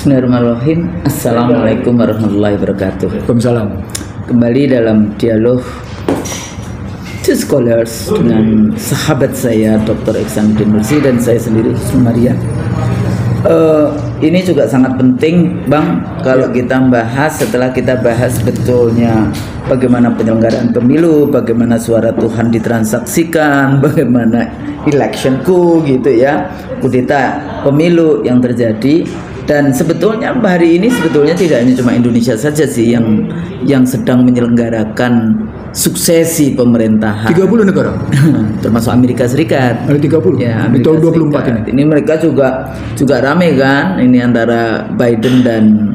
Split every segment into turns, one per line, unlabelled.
Bismillahirrahmanirrahim. Assalamualaikum warahmatullahi wabarakatuh.
Waalaikumsalam.
Kembali dalam dialog Two Scholars dengan sahabat saya Dr. Ihsanuddin Nursi dan saya sendiri Maria. Ini juga sangat penting, Bang, kalau kita bahas, setelah kita bahas betulnya bagaimana penyelenggaraan pemilu, bagaimana suara Tuhan ditransaksikan, bagaimana election coup gitu ya, kudeta pemilu yang terjadi. Dan sebetulnya hari ini sebetulnya tidak hanya cuma Indonesia saja sih yang sedang menyelenggarakan suksesi pemerintahan.
30 negara
termasuk Amerika Serikat.
Ada 30
ya,
di
Amerika
tahun 24
Serikat.
ini.
Ini mereka juga rame kan, ini antara Biden dan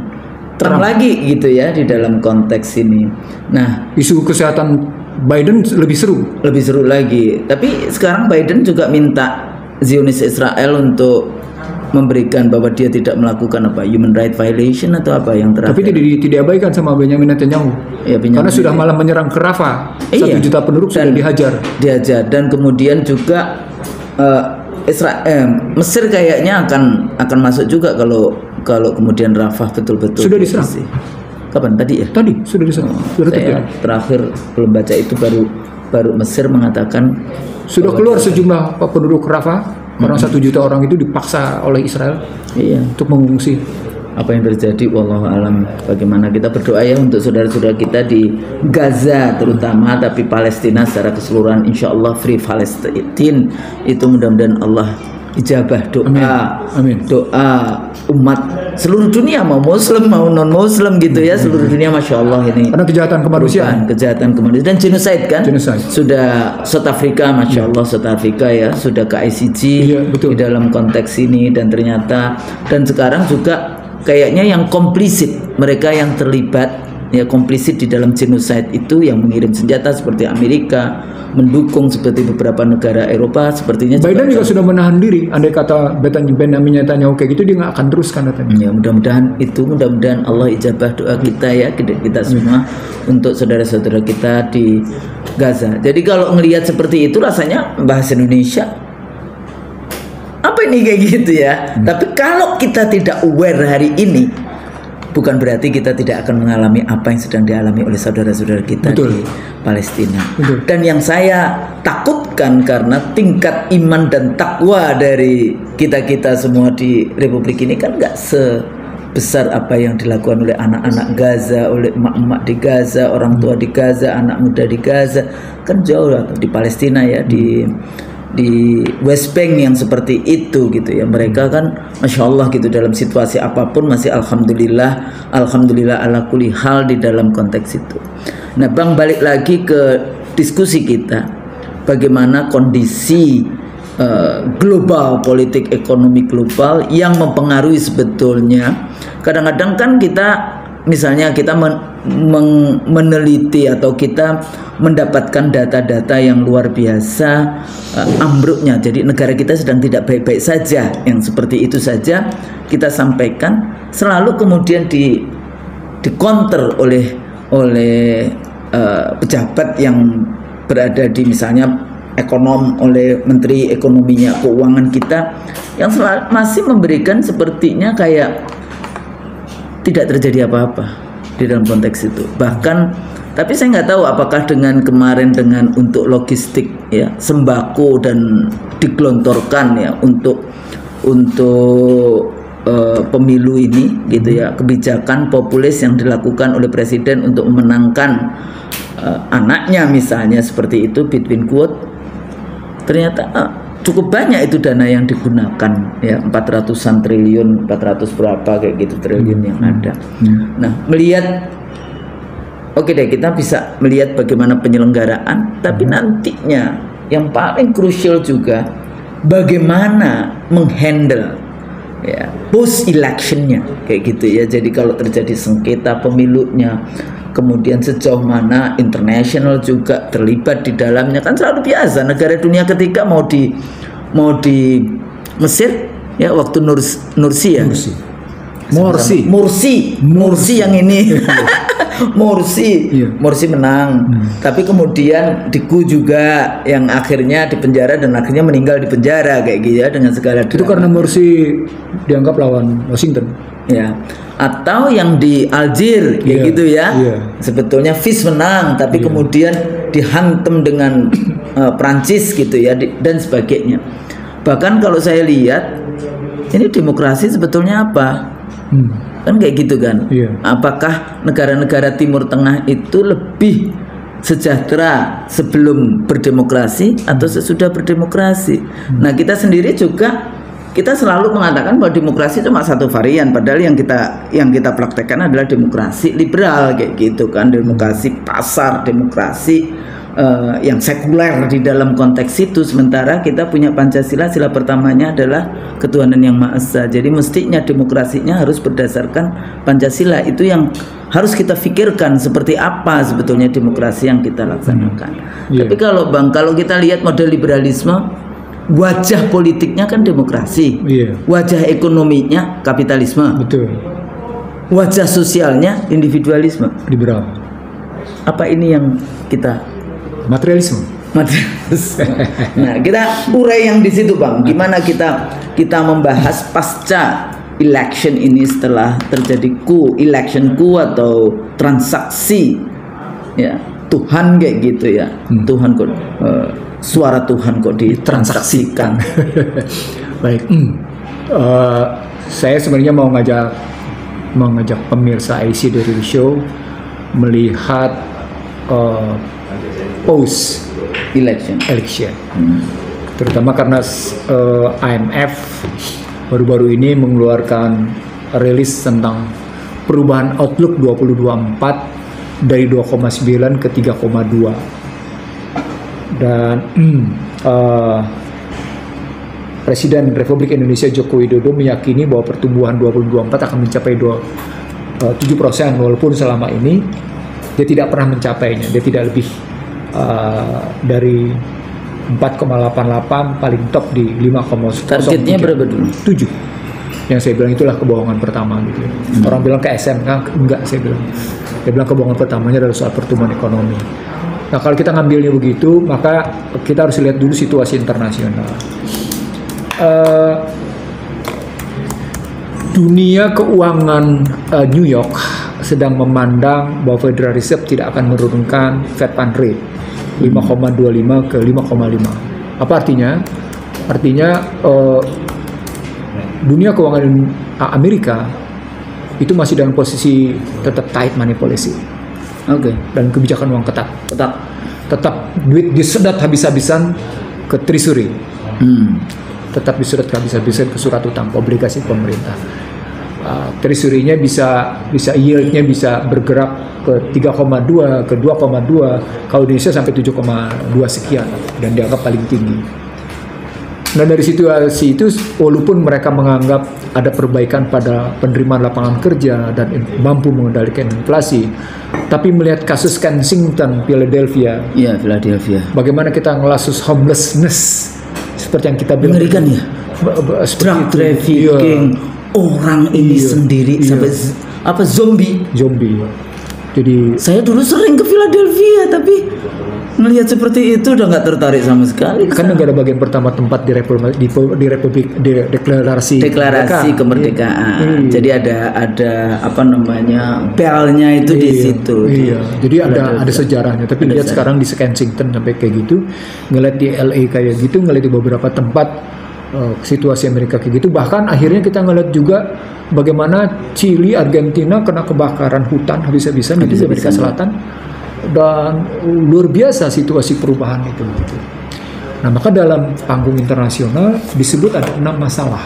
Trump lagi gitu ya di dalam konteks ini. Nah,
Isu kesehatan Biden lebih seru.
lebih seru lagi. Tapi sekarang Biden juga minta Zionis Israel untuk memberikan bahwa dia tidak melakukan human right violation atau apa yang terakhir.
Tapi tidak diabaikan sama Benjamin Netanyahu.
Ya,
Karena sudah malah menyerang ke Rafah. 1 juta penduduk sudah dihajar.
Dan kemudian juga Mesir kayaknya akan masuk juga kalau kemudian Rafah betul-betul
Sudah diserang.
Kapan tadi ya?
Tadi sudah diserang. Sudah
Saya
terjadi.
terakhir belum baca itu baru Mesir mengatakan
Sudah keluar sejumlah penduduk Rafah. Karena 1 juta orang itu dipaksa oleh Israel untuk mengungsi.
Apa yang terjadi wallahu alam. Bagaimana kita berdoa ya untuk saudara-saudara kita di Gaza terutama, tapi Palestina secara keseluruhan insyaallah free Palestine itu mudah-mudahan Allah ijabah doa.
Amin.
Doa umat seluruh dunia, mau muslim mau non muslim gitu ya, seluruh dunia masya Allah ini.
Karena kejahatan kemanusiaan.
Kejahatan kemanusiaan dan genocide kan.
Genocide.
Sudah South Africa masya Allah, South Africa ya sudah ke ICJ
betul.
di dalam konteks ini, dan ternyata dan sekarang juga kayaknya yang komplisit, mereka yang terlibat ya komplisit di dalam genocide itu yang mengirim senjata seperti Amerika, mendukung seperti beberapa negara Eropa sepertinya.
Biden juga sudah menahan diri. Andai kata Benjamin Netanyahu kayak gitu, dia nggak akan teruskan katanya.
Ya mudah-mudahan Allah ijabah doa kita ya, kita semua untuk saudara-saudara kita di Gaza. Jadi kalau melihat seperti itu rasanya bahasa Indonesia apa ini kayak gitu ya. Tapi kalau kita tidak aware hari ini, bukan berarti kita tidak akan mengalami apa yang sedang dialami oleh saudara-saudara kita di Palestina. Dan yang saya takutkan karena tingkat iman dan takwa dari kita-kita semua di Republik ini kan nggak sebesar apa yang dilakukan oleh anak-anak Gaza, oleh emak-emak di Gaza, orang tua di Gaza, anak muda di Gaza, kan jauh lah di Palestina ya, di West Bank yang seperti itu gitu ya. Mereka kan masya Allah gitu dalam situasi apapun masih alhamdulillah ala kulli hal di dalam konteks itu. Nah Bang, balik lagi ke diskusi kita, bagaimana kondisi global, politik ekonomi global yang mempengaruhi sebetulnya. Kadang-kadang kan kita misalnya kita meneliti atau kita mendapatkan data-data yang luar biasa ambruknya. Jadi negara kita sedang tidak baik-baik saja, yang seperti itu saja kita sampaikan, selalu kemudian di-counter oleh pejabat yang berada di misalnya ekonom, oleh menteri ekonominya, keuangan kita yang masih memberikan sepertinya kayak tidak terjadi apa-apa di dalam konteks itu. Bahkan tapi saya nggak tahu apakah dengan kemarin dengan untuk logistik ya sembako dan digelontorkan ya untuk pemilu ini gitu ya, kebijakan populis yang dilakukan oleh presiden untuk memenangkan anaknya misalnya seperti itu, between quote, ternyata cukup banyak itu dana yang digunakan ya, 400-an triliun, 400 berapa kayak gitu triliun yang ada. Nah melihat oke deh, kita bisa melihat bagaimana penyelenggaraan, tapi nantinya yang paling krusial juga bagaimana menghandle ya post electionnya kayak gitu ya. Jadi kalau terjadi sengketa pemilunya, kemudian sejauh mana internasional juga terlibat di dalamnya, kan selalu biasa negara dunia ketiga mau di Mesir ya waktu Mursi yang ini Mursi menang, tapi kemudian Diku juga yang akhirnya di penjara dan akhirnya meninggal di penjara kayak gitu ya, dengan segala
itu karena Mursi dianggap lawan Washington.
ya, atau yang di Algier kayak gitu ya. Sebetulnya FIS menang tapi kemudian dihantam dengan Prancis gitu ya, dan sebagainya. Bahkan kalau saya lihat ini demokrasi sebetulnya apa? Kan kayak gitu kan. Apakah negara-negara Timur Tengah itu lebih sejahtera sebelum berdemokrasi atau sesudah berdemokrasi? Nah, kita sendiri juga kita selalu mengatakan bahwa demokrasi cuma satu varian, padahal yang kita praktekkan adalah demokrasi liberal kayak gitu kan, demokrasi pasar, demokrasi yang sekuler di dalam konteks itu. Sementara kita punya Pancasila, sila pertamanya adalah ketuhanan yang Maha Esa. Jadi mestinya demokrasinya harus berdasarkan Pancasila. Itu yang harus kita pikirkan, seperti apa sebetulnya demokrasi yang kita laksanakan. Tapi kalau Bang, kalau kita lihat model liberalisme, wajah politiknya kan demokrasi, wajah ekonominya kapitalisme, wajah sosialnya individualisme,
liberal.
Apa ini yang kita
materialisme?
Nah, kita urai yang di situ, Bang. Gimana kita membahas pasca election ini, setelah terjadi election atau transaksi ya Tuhan kayak gitu ya. Tuhan kok suara Tuhan kok ditransaksikan.
Baik. Saya sebenarnya mau ngajak pemirsa IC dari show melihat post election, terutama karena IMF baru-baru ini mengeluarkan rilis tentang perubahan outlook 2024 dari 2,9 ke 3,2, dan Presiden Republik Indonesia Joko Widodo meyakini bahwa pertumbuhan 2024 akan mencapai 7%, walaupun selama ini dia tidak pernah mencapainya. Dia tidak lebih dari 4,88, paling top di 5,0.
Targetnya berapa dulu?
7. Yang saya bilang itulah kebohongan pertama gitu. Orang bilang ke SMK, enggak, saya bilang. Dia bilang kebohongan pertamanya adalah soal pertumbuhan ekonomi. Nah, kalau kita ngambilnya begitu, maka kita harus lihat dulu situasi internasional. Dunia keuangan New York sedang memandang bahwa Federal Reserve tidak akan menurunkan Fed Fund Rate 5,25 ke 5,5. Apa artinya? Artinya dunia keuangan Amerika itu masih dalam posisi tetap tight money policy. Dan kebijakan uang ketat. Tetap duit disedot habis-habisan ke treasury. Tetap disedot habis-habisan ke surat utang, obligasi pemerintah. Treasury-nya bisa yield-nya bisa bergerak ke 3,2 ke 2,2, kalau Indonesia sampai 7,2 sekian, dan dianggap paling tinggi. Nah, dari situasi itu, walaupun mereka menganggap ada perbaikan pada penerimaan lapangan kerja dan mampu mengendalikan inflasi, tapi melihat kasus Kensington, Philadelphia, bagaimana kita ngelasus homelessness seperti yang kita bilang,
mengerikan ya, drug trafficking, orang ini sendiri sampai apa zombie. Jadi saya dulu sering ke Philadelphia, tapi melihat seperti itu udah nggak tertarik sama sekali.
Kan negara bagian pertama tempat di Republik deklarasi
kemerdekaan. Jadi ada apa namanya, belnya itu di situ.
Jadi ada sejarahnya. Tapi lihat sekarang di Kensington sampai kayak gitu, ngeliat di LA kayak gitu, ngeliat di beberapa tempat situasi Amerika kayak gitu. Bahkan akhirnya kita ngeliat juga bagaimana Chili, Argentina kena kebakaran hutan habis-habisan di Amerika Selatan, dan luar biasa situasi perubahan itu. Nah, maka dalam panggung internasional disebut ada 6 masalah.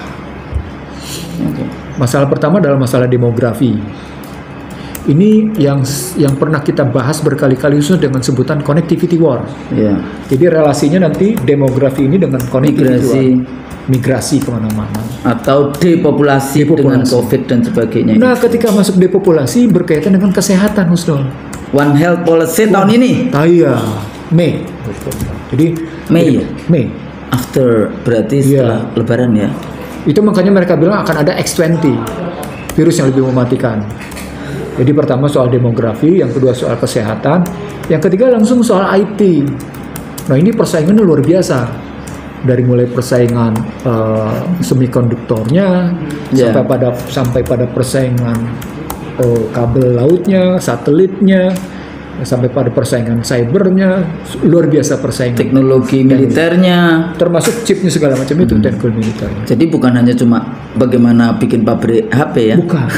Masalah pertama adalah masalah demografi. Ini yang pernah kita bahas berkali-kali, khusus dengan sebutan connectivity war. Jadi relasinya nanti demografi ini dengan connectivity war. Migrasi kemana-mana.
Atau depopulasi dengan COVID dan sebagainya.
Nah, ketika masuk depopulasi berkaitan dengan kesehatan, Husnul.
One Health Policy tahun ini.
Mei. Jadi Mei.
After, berarti setelah Lebaran ya.
Itu makanya mereka bilang akan ada X20, virus yang lebih mematikan. Jadi pertama soal demografi, yang kedua soal kesehatan, yang ketiga langsung soal IT. Nah, ini persaingannya luar biasa. dari mulai persaingan semikonduktornya sampai pada persaingan kabel lautnya, satelitnya, sampai pada persaingan cybernya, luar biasa persaingan.
Teknologi militernya,
termasuk chipnya segala macam itu teknologi militernya.
Jadi bukan hanya cuma bagaimana bikin pabrik HP ya?
Bukan.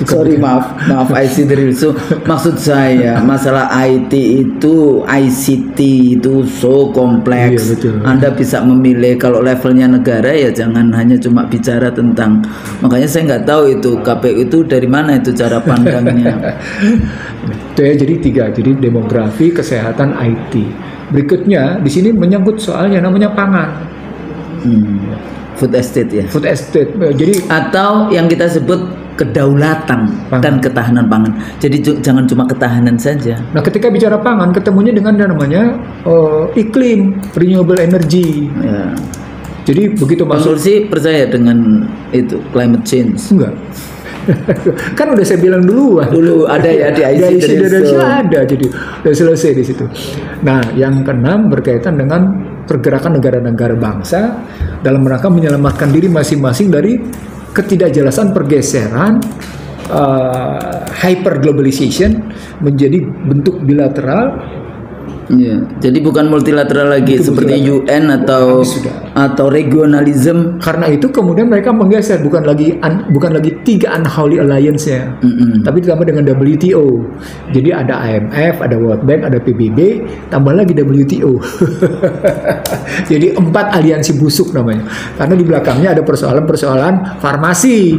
Sorry, maaf I see the real. So, maksud saya masalah IT itu, ICT itu so kompleks.
Iya, betul.
Anda bisa memilih kalau levelnya negara ya jangan hanya cuma bicara tentang. Makanya saya nggak tahu itu KPU itu dari mana itu cara pandangnya.
Itu ya, jadi 3, jadi demografi, kesehatan, IT. Berikutnya di sini menyangkut soalnya namanya pangan.
Food estate ya.
Food estate. Jadi
atau yang kita sebut kedaulatan dan ketahanan pangan. Jadi jangan cuma ketahanan saja.
Nah, ketika bicara pangan ketemunya dengan yang namanya iklim, renewable energy.
Ya.
Jadi begitu masuk.
Sih percaya dengan itu climate change?
Enggak. Kan udah saya bilang dulu
ada ya di IC
ada, jadi udah selesai di situ. Nah, yang keenam berkaitan dengan pergerakan negara-negara bangsa dalam rangka menyelamatkan diri masing-masing dari ketidakjelasan pergeseran hyperglobalization menjadi bentuk bilateral.
Ya, jadi bukan multilateral lagi itu seperti UN atau regionalism.
Karena itu kemudian mereka menggeser bukan lagi 3 unholy alliance-nya, tapi ditambah dengan WTO. Jadi ada IMF, ada World Bank, ada PBB, tambah lagi WTO. Jadi 4 aliansi busuk namanya. Karena di belakangnya ada persoalan-persoalan farmasi.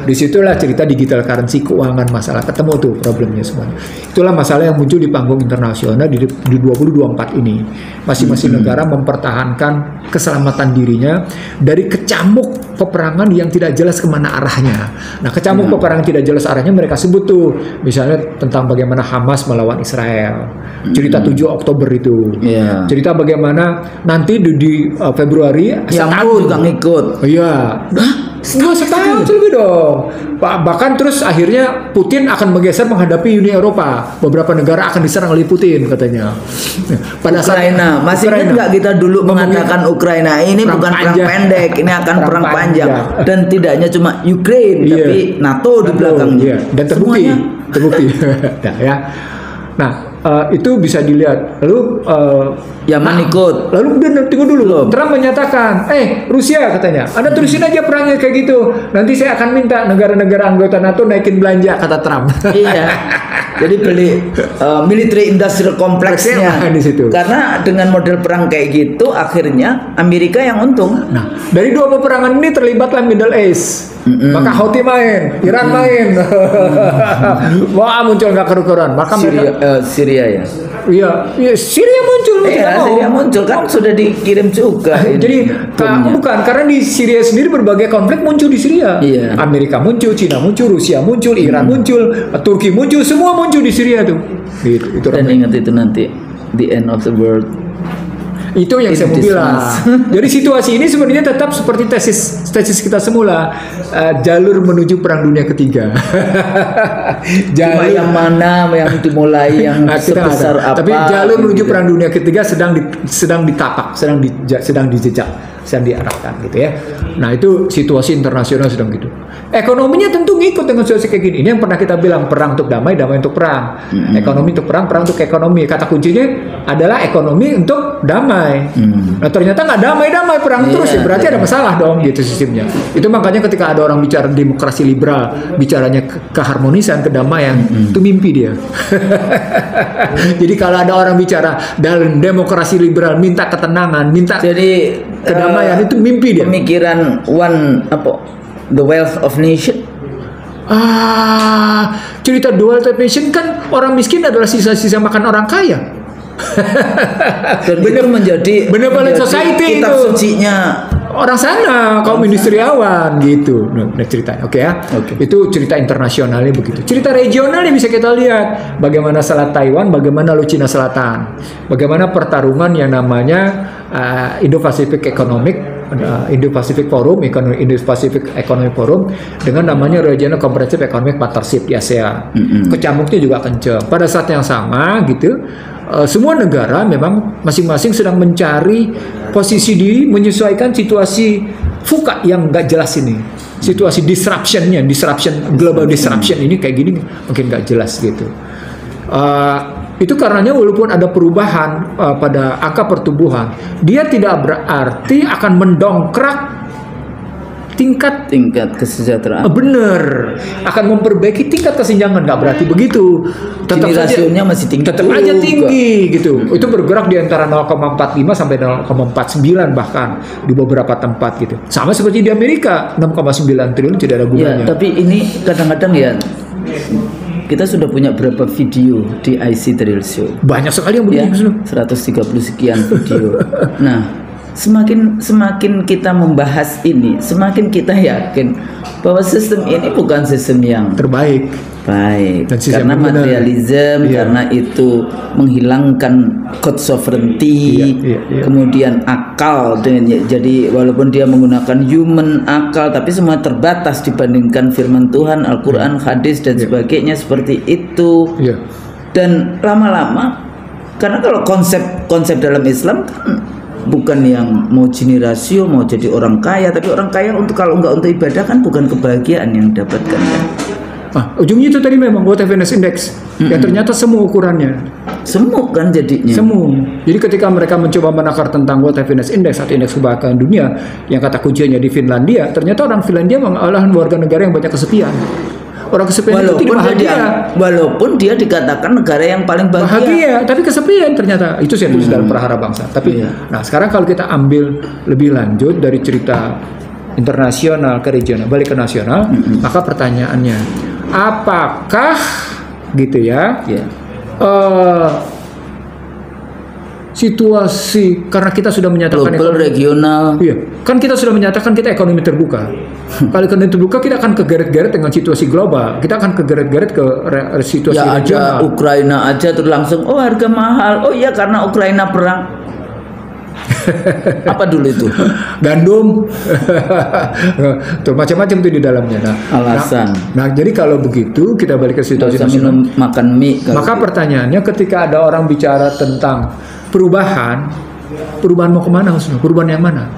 Disitulah cerita digital currency, keuangan, masalah ketemu tuh problemnya semuanya. Itulah masalah yang muncul di panggung internasional di 2024 ini. Masing-masing negara mempertahankan keselamatan dirinya dari kecamuk peperangan yang tidak jelas kemana arahnya. Nah, kecamuk peperangan tidak jelas arahnya mereka sebut tuh, misalnya tentang bagaimana Hamas melawan Israel, cerita 7 Oktober itu, cerita bagaimana nanti di Februari
setahun juga ngikut.
Iya. Setahun lebih dong. Bahkan terus akhirnya Putin akan bergeser menghadapi Uni Eropa. Beberapa negara akan diserang oleh Putin katanya.
Pada Ukraina, masih ingat nggak kita dulu mengatakan Ukraina ini bukan perang pendek, ini akan perang panjang. Dan tidak hanya cuma Ukraine, tapi NATO di belakangnya.
Dan terbukti. Nah, ya. Nah, itu bisa dilihat. Lalu
Yaman ikut.
Lalu tunggu dulu. Trump menyatakan, Rusia katanya, Anda terusin aja perangnya kayak gitu. Nanti saya akan minta negara-negara anggota NATO naikin belanja, kata Trump.
Iya. Jadi beli military industrial kompleksnya
di situ.
Karena dengan model perang kayak gitu, akhirnya Amerika yang untung.
Nah, dari 2 peperangan ini terlibatlah Middle East. Maka Houthi main, Iran main. Wah, muncul nggak kerukuran. Maka
Syria ya.
Iya, Syria muncul.
Syria muncul kan sudah dikirim juga.
Jadi bukan karena di Syria sendiri berbagai konflik muncul di Syria.
Iya.
Amerika muncul, Cina muncul, Rusia muncul, Iran muncul, Turki muncul, semua muncul di Syria tuh. Gitu.
Dan ingat itu nanti the end of the world.
Itu yang saya mau bilang. Jadi situasi ini sebenarnya tetap seperti tesis kita semula, jalur menuju perang dunia ketiga.
Cuma yang mana yang dimulai yang sebesar apa?
Tapi jalur menuju perang dunia ketiga sedang ditapak, sedang dijejak, sedang diarahkan gitu ya. Nah, itu situasi internasional sedang gitu. Ekonominya tentu ngikut dengan situasi kayak gini. Ini yang pernah kita bilang, perang untuk damai, damai untuk perang. Ekonomi untuk perang, perang untuk ekonomi. Kata kuncinya adalah ekonomi untuk damai. Nah, ternyata nggak damai-damai, perang terus ya, berarti ada masalah dong gitu sistemnya. Itu makanya ketika ada orang bicara demokrasi liberal, bicaranya keharmonisan, kedamaian, itu mimpi dia. Jadi kalau ada orang bicara dalam demokrasi liberal minta ketenangan, minta
jadi
kedamaian, itu mimpi dia.
Pemikiran the wealth of nation.
Cerita the wealth of nation kan orang miskin adalah sisa-sisa makan orang kaya.
Dan itu menjadi
benevolent society
kitab
itu.
Sucinya
orang sana, kaum industriawan gitu. Nah, ceritanya, oke ya. Itu cerita internasionalnya begitu. Cerita regionalnya bisa kita lihat bagaimana Selat Taiwan, bagaimana Laut Cina Selatan, bagaimana pertarungan yang namanya Indo-Pacific Economic Indo-Pacific Forum, Indo-Pacific Economic Forum dengan namanya Regional Comprehensive Economic Partnership di ASEAN. Kecamuknya juga kencang. Pada saat yang sama gitu, semua negara memang masing-masing sedang mencari posisi diri menyesuaikan situasi fuka yang nggak jelas ini, situasi disruption, global disruption ini kayak gini mungkin nggak jelas gitu. Itu karenanya walaupun ada perubahan pada angka pertumbuhan, dia tidak berarti akan mendongkrak tingkat kesejahteraan. Bener, akan memperbaiki tingkat kesenjangan, nggak berarti begitu. Tetap
rasionya masih tinggi,
tetap aja tinggi gitu. Itu bergerak di antara 0,45 sampai 0,49 bahkan di beberapa tempat gitu. Sama seperti di Amerika, 6,9 triliun tidak ada gunanya.
Ya, tapi ini kadang-kadang ya kita sudah punya berapa video di IC Trail Show?
Banyak sekali yang begitu.
130 sekian video. Nah, semakin kita membahas ini, semakin kita yakin bahwa sistem ini bukan sistem yang
terbaik.
Baik, karena materialisme, karena itu menghilangkan code sovereignty, kemudian akal, jadi walaupun dia menggunakan human akal, tapi semua terbatas dibandingkan firman Tuhan, Al-Quran, hadis dan sebagainya seperti itu. Dan lama-lama, karena kalau konsep dalam Islam kan bukan yang mau Gini rasio, mau jadi orang kaya, tapi orang kaya kalau nggak untuk ibadah kan bukan kebahagiaan yang didapatkan kan.
Ujungnya itu tadi memang World Happiness Index yang ternyata semu ukurannya.
Semu kan jadinya.
Semu. Jadi ketika mereka mencoba menakar tentang World Happiness Index atau indeks kebahagiaan dunia yang kata kuncinya di Finlandia, ternyata orang Finlandia adalah warga negara yang banyak kesepian. Orang kesepian itu tidak bahagia.
Walaupun dia dikatakan negara yang paling
bahagia, tapi kesepian ternyata. Itu saya tulis dalam Prahara Bangsa. Tapi nah sekarang kalau kita ambil lebih lanjut dari cerita internasional ke regional, balik ke nasional, maka pertanyaannya, apakah gitu ya? Situasi karena kita sudah menyatakan
global, regional,
kan kita sudah menyatakan kita ekonomi terbuka. Kalau ekonomi terbuka, kita akan kegeret-geret dengan situasi global. Kita akan kegeret-geret ke situasi regional.
Ada Ukraina aja terus langsung, harga mahal. Oh iya karena Ukraina perang. Apa dulu itu?
Gandum. Tuh macam-macam tuh di dalamnya.
Alasan.
Nah, jadi kalau begitu kita balik ke situasi nasional.
Makan mie.
Maka pertanyaannya ketika ada orang bicara tentang perubahan mau kemana Husnul? Perubahan yang mana?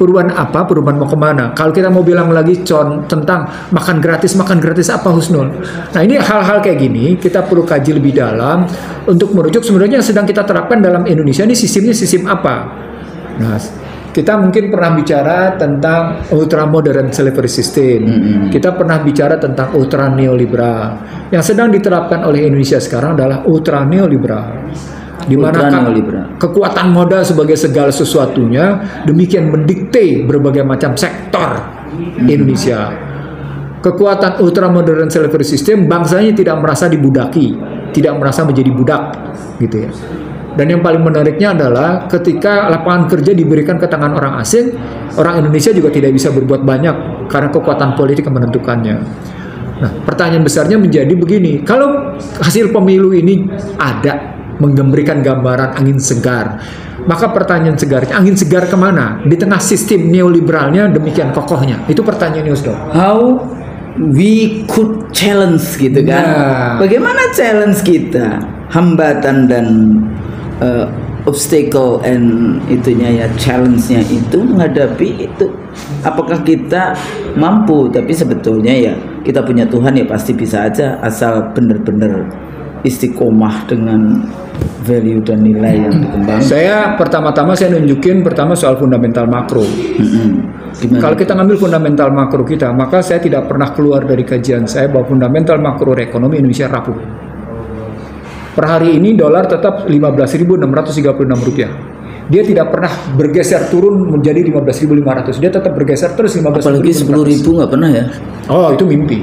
Perubahan apa? Perubahan mau kemana? Kalau kita mau bilang lagi tentang makan gratis apa Husnul? Nah ini hal-hal kayak gini kita perlu kaji lebih dalam untuk merujuk sebenarnya yang sedang kita terapkan dalam Indonesia ini sistemnya sistem apa? Nah kita mungkin pernah bicara tentang ultra modern slavery system. Kita pernah bicara tentang ultra neoliberal. Yang sedang diterapkan oleh Indonesia sekarang adalah ultra neoliberal. Di mana kekuatan modal sebagai segala sesuatunya demikian mendikte berbagai macam sektor Indonesia. Kekuatan ultra modern slavery system, bangsanya tidak merasa dibudaki, tidak merasa menjadi budak gitu ya. Dan yang paling menariknya adalah ketika lapangan kerja diberikan ke tangan orang asing, orang Indonesia juga tidak bisa berbuat banyak karena kekuatan politik yang menentukannya. Nah, pertanyaan besarnya menjadi begini, kalau hasil pemilu ini ada memberikan gambaran angin segar, maka pertanyaan segarnya, angin segar kemana? Di tengah sistem neoliberalnya demikian kokohnya. Itu pertanyaan Yusdo.
How we could challenge gitu kan? Bagaimana challenge kita? Hambatan dan obstacle and itunya ya, challenge-nya itu menghadapi itu. Apakah kita mampu? Tapi sebetulnya ya kita punya Tuhan ya pasti bisa aja, asal benar-benar istiqomah dengan value dan nilai yang dikembangkan.
Saya pertama-tama nunjukin soal fundamental makro. Kalau kita ngambil fundamental makro kita, maka saya tidak pernah keluar dari kajian saya bahwa fundamental makro ekonomi Indonesia rapuh. Per hari ini dolar tetap 15.636 rupiah. Dia tidak pernah bergeser turun menjadi 15.500. Dia tetap bergeser terus 15.500.
Apalagi 10.000 nggak pernah ya?
Oh itu mimpi.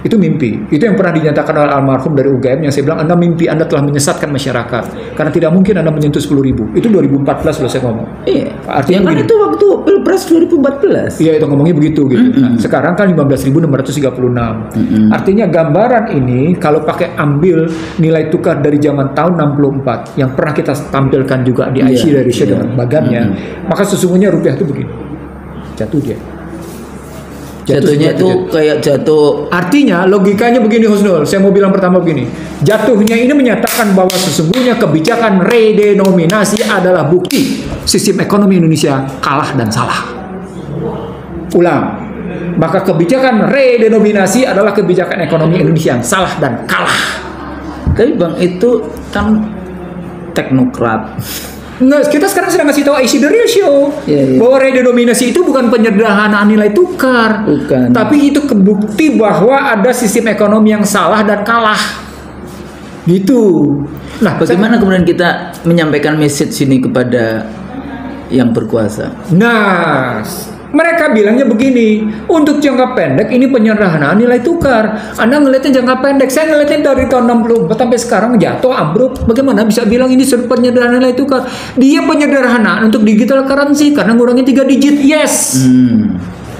Itu mimpi. Itu yang pernah dinyatakan oleh almarhum dari UGM yang saya bilang, Anda mimpi, Anda telah menyesatkan masyarakat. Karena tidak mungkin Anda menyentuh 10.000. Itu 2014 loh saya ngomong.
Iya.
Artinya
kan itu waktu Pilpres 2014.
Iya, itu ngomongnya begitu gitu. Nah, sekarang kan 15.636. Artinya gambaran ini kalau pakai ambil nilai tukar dari zaman tahun 64 yang pernah kita tampilkan juga di IC dari dengan bagannya, maka sesungguhnya rupiah itu begini. Jatuh dia.
Jatuhnya itu kayak jatuh.
Artinya logikanya begini Husnul, saya mau bilang pertama begini, jatuhnya ini menyatakan bahwa sesungguhnya kebijakan redenominasi adalah bukti sistem ekonomi Indonesia kalah dan salah. Ulang, maka kebijakan redenominasi adalah kebijakan ekonomi Indonesia yang salah dan kalah.
Tapi Bang, itu kan teknokrat.
Nggak, kita sekarang sedang ngasih tahu isi the real show bahwa redenominasi itu bukan penyederhanaan nilai tukar, tapi itu kebukti bahwa ada sistem ekonomi yang salah dan kalah. Gitu. Nah,
bagaimana kemudian kita menyampaikan message ini kepada yang berkuasa?
Nah, mereka bilangnya begini, untuk jangka pendek ini penyederhanaan nilai tukar. Anda ngelihatnya jangka pendek, saya ngelihatnya dari tahun 64 sampai sekarang jatuh ambruk. Bagaimana bisa bilang ini penyederhanaan nilai tukar? Dia penyederhanaan untuk digital currency karena ngurangi 3 digit. Yes.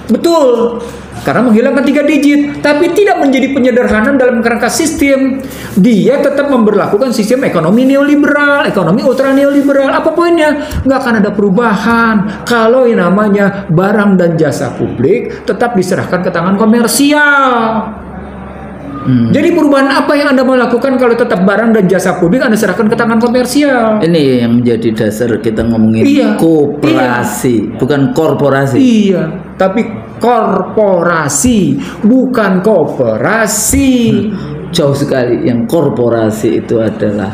Betul. Karena menghilangkan 3 digit, tapi tidak menjadi penyederhanaan dalam kerangka sistem. Dia tetap memberlakukan sistem ekonomi neoliberal, ekonomi ultra neoliberal. Apa poinnya? Nggak akan ada perubahan kalau yang namanya barang dan jasa publik tetap diserahkan ke tangan komersial. Jadi perubahan apa yang Anda mau lakukan kalau tetap barang dan jasa publik Anda serahkan ke tangan komersial?
Ini yang menjadi dasar kita ngomongin koperasi, bukan korporasi.
Iya, tapi korporasi, bukan kooperasi.
Jauh sekali. Yang korporasi itu adalah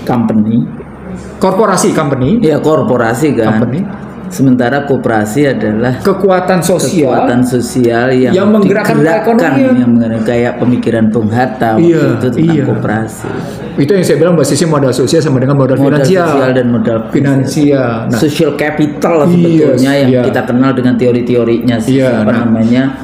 company.
Korporasi company?
Ya, korporasi kan.
Company.
Sementara koperasi adalah
kekuatan sosial
yang
menggerakkan perekonomian,
yang kayak pemikiran Bung Hatta itu tentang koperasi.
Itu yang saya bilang basisnya modal sosial sama dengan modal finansial.
Sosial dan modal
finansial.
Nah, social capital sebetulnya yang kita kenal dengan teori-teorinya namanya.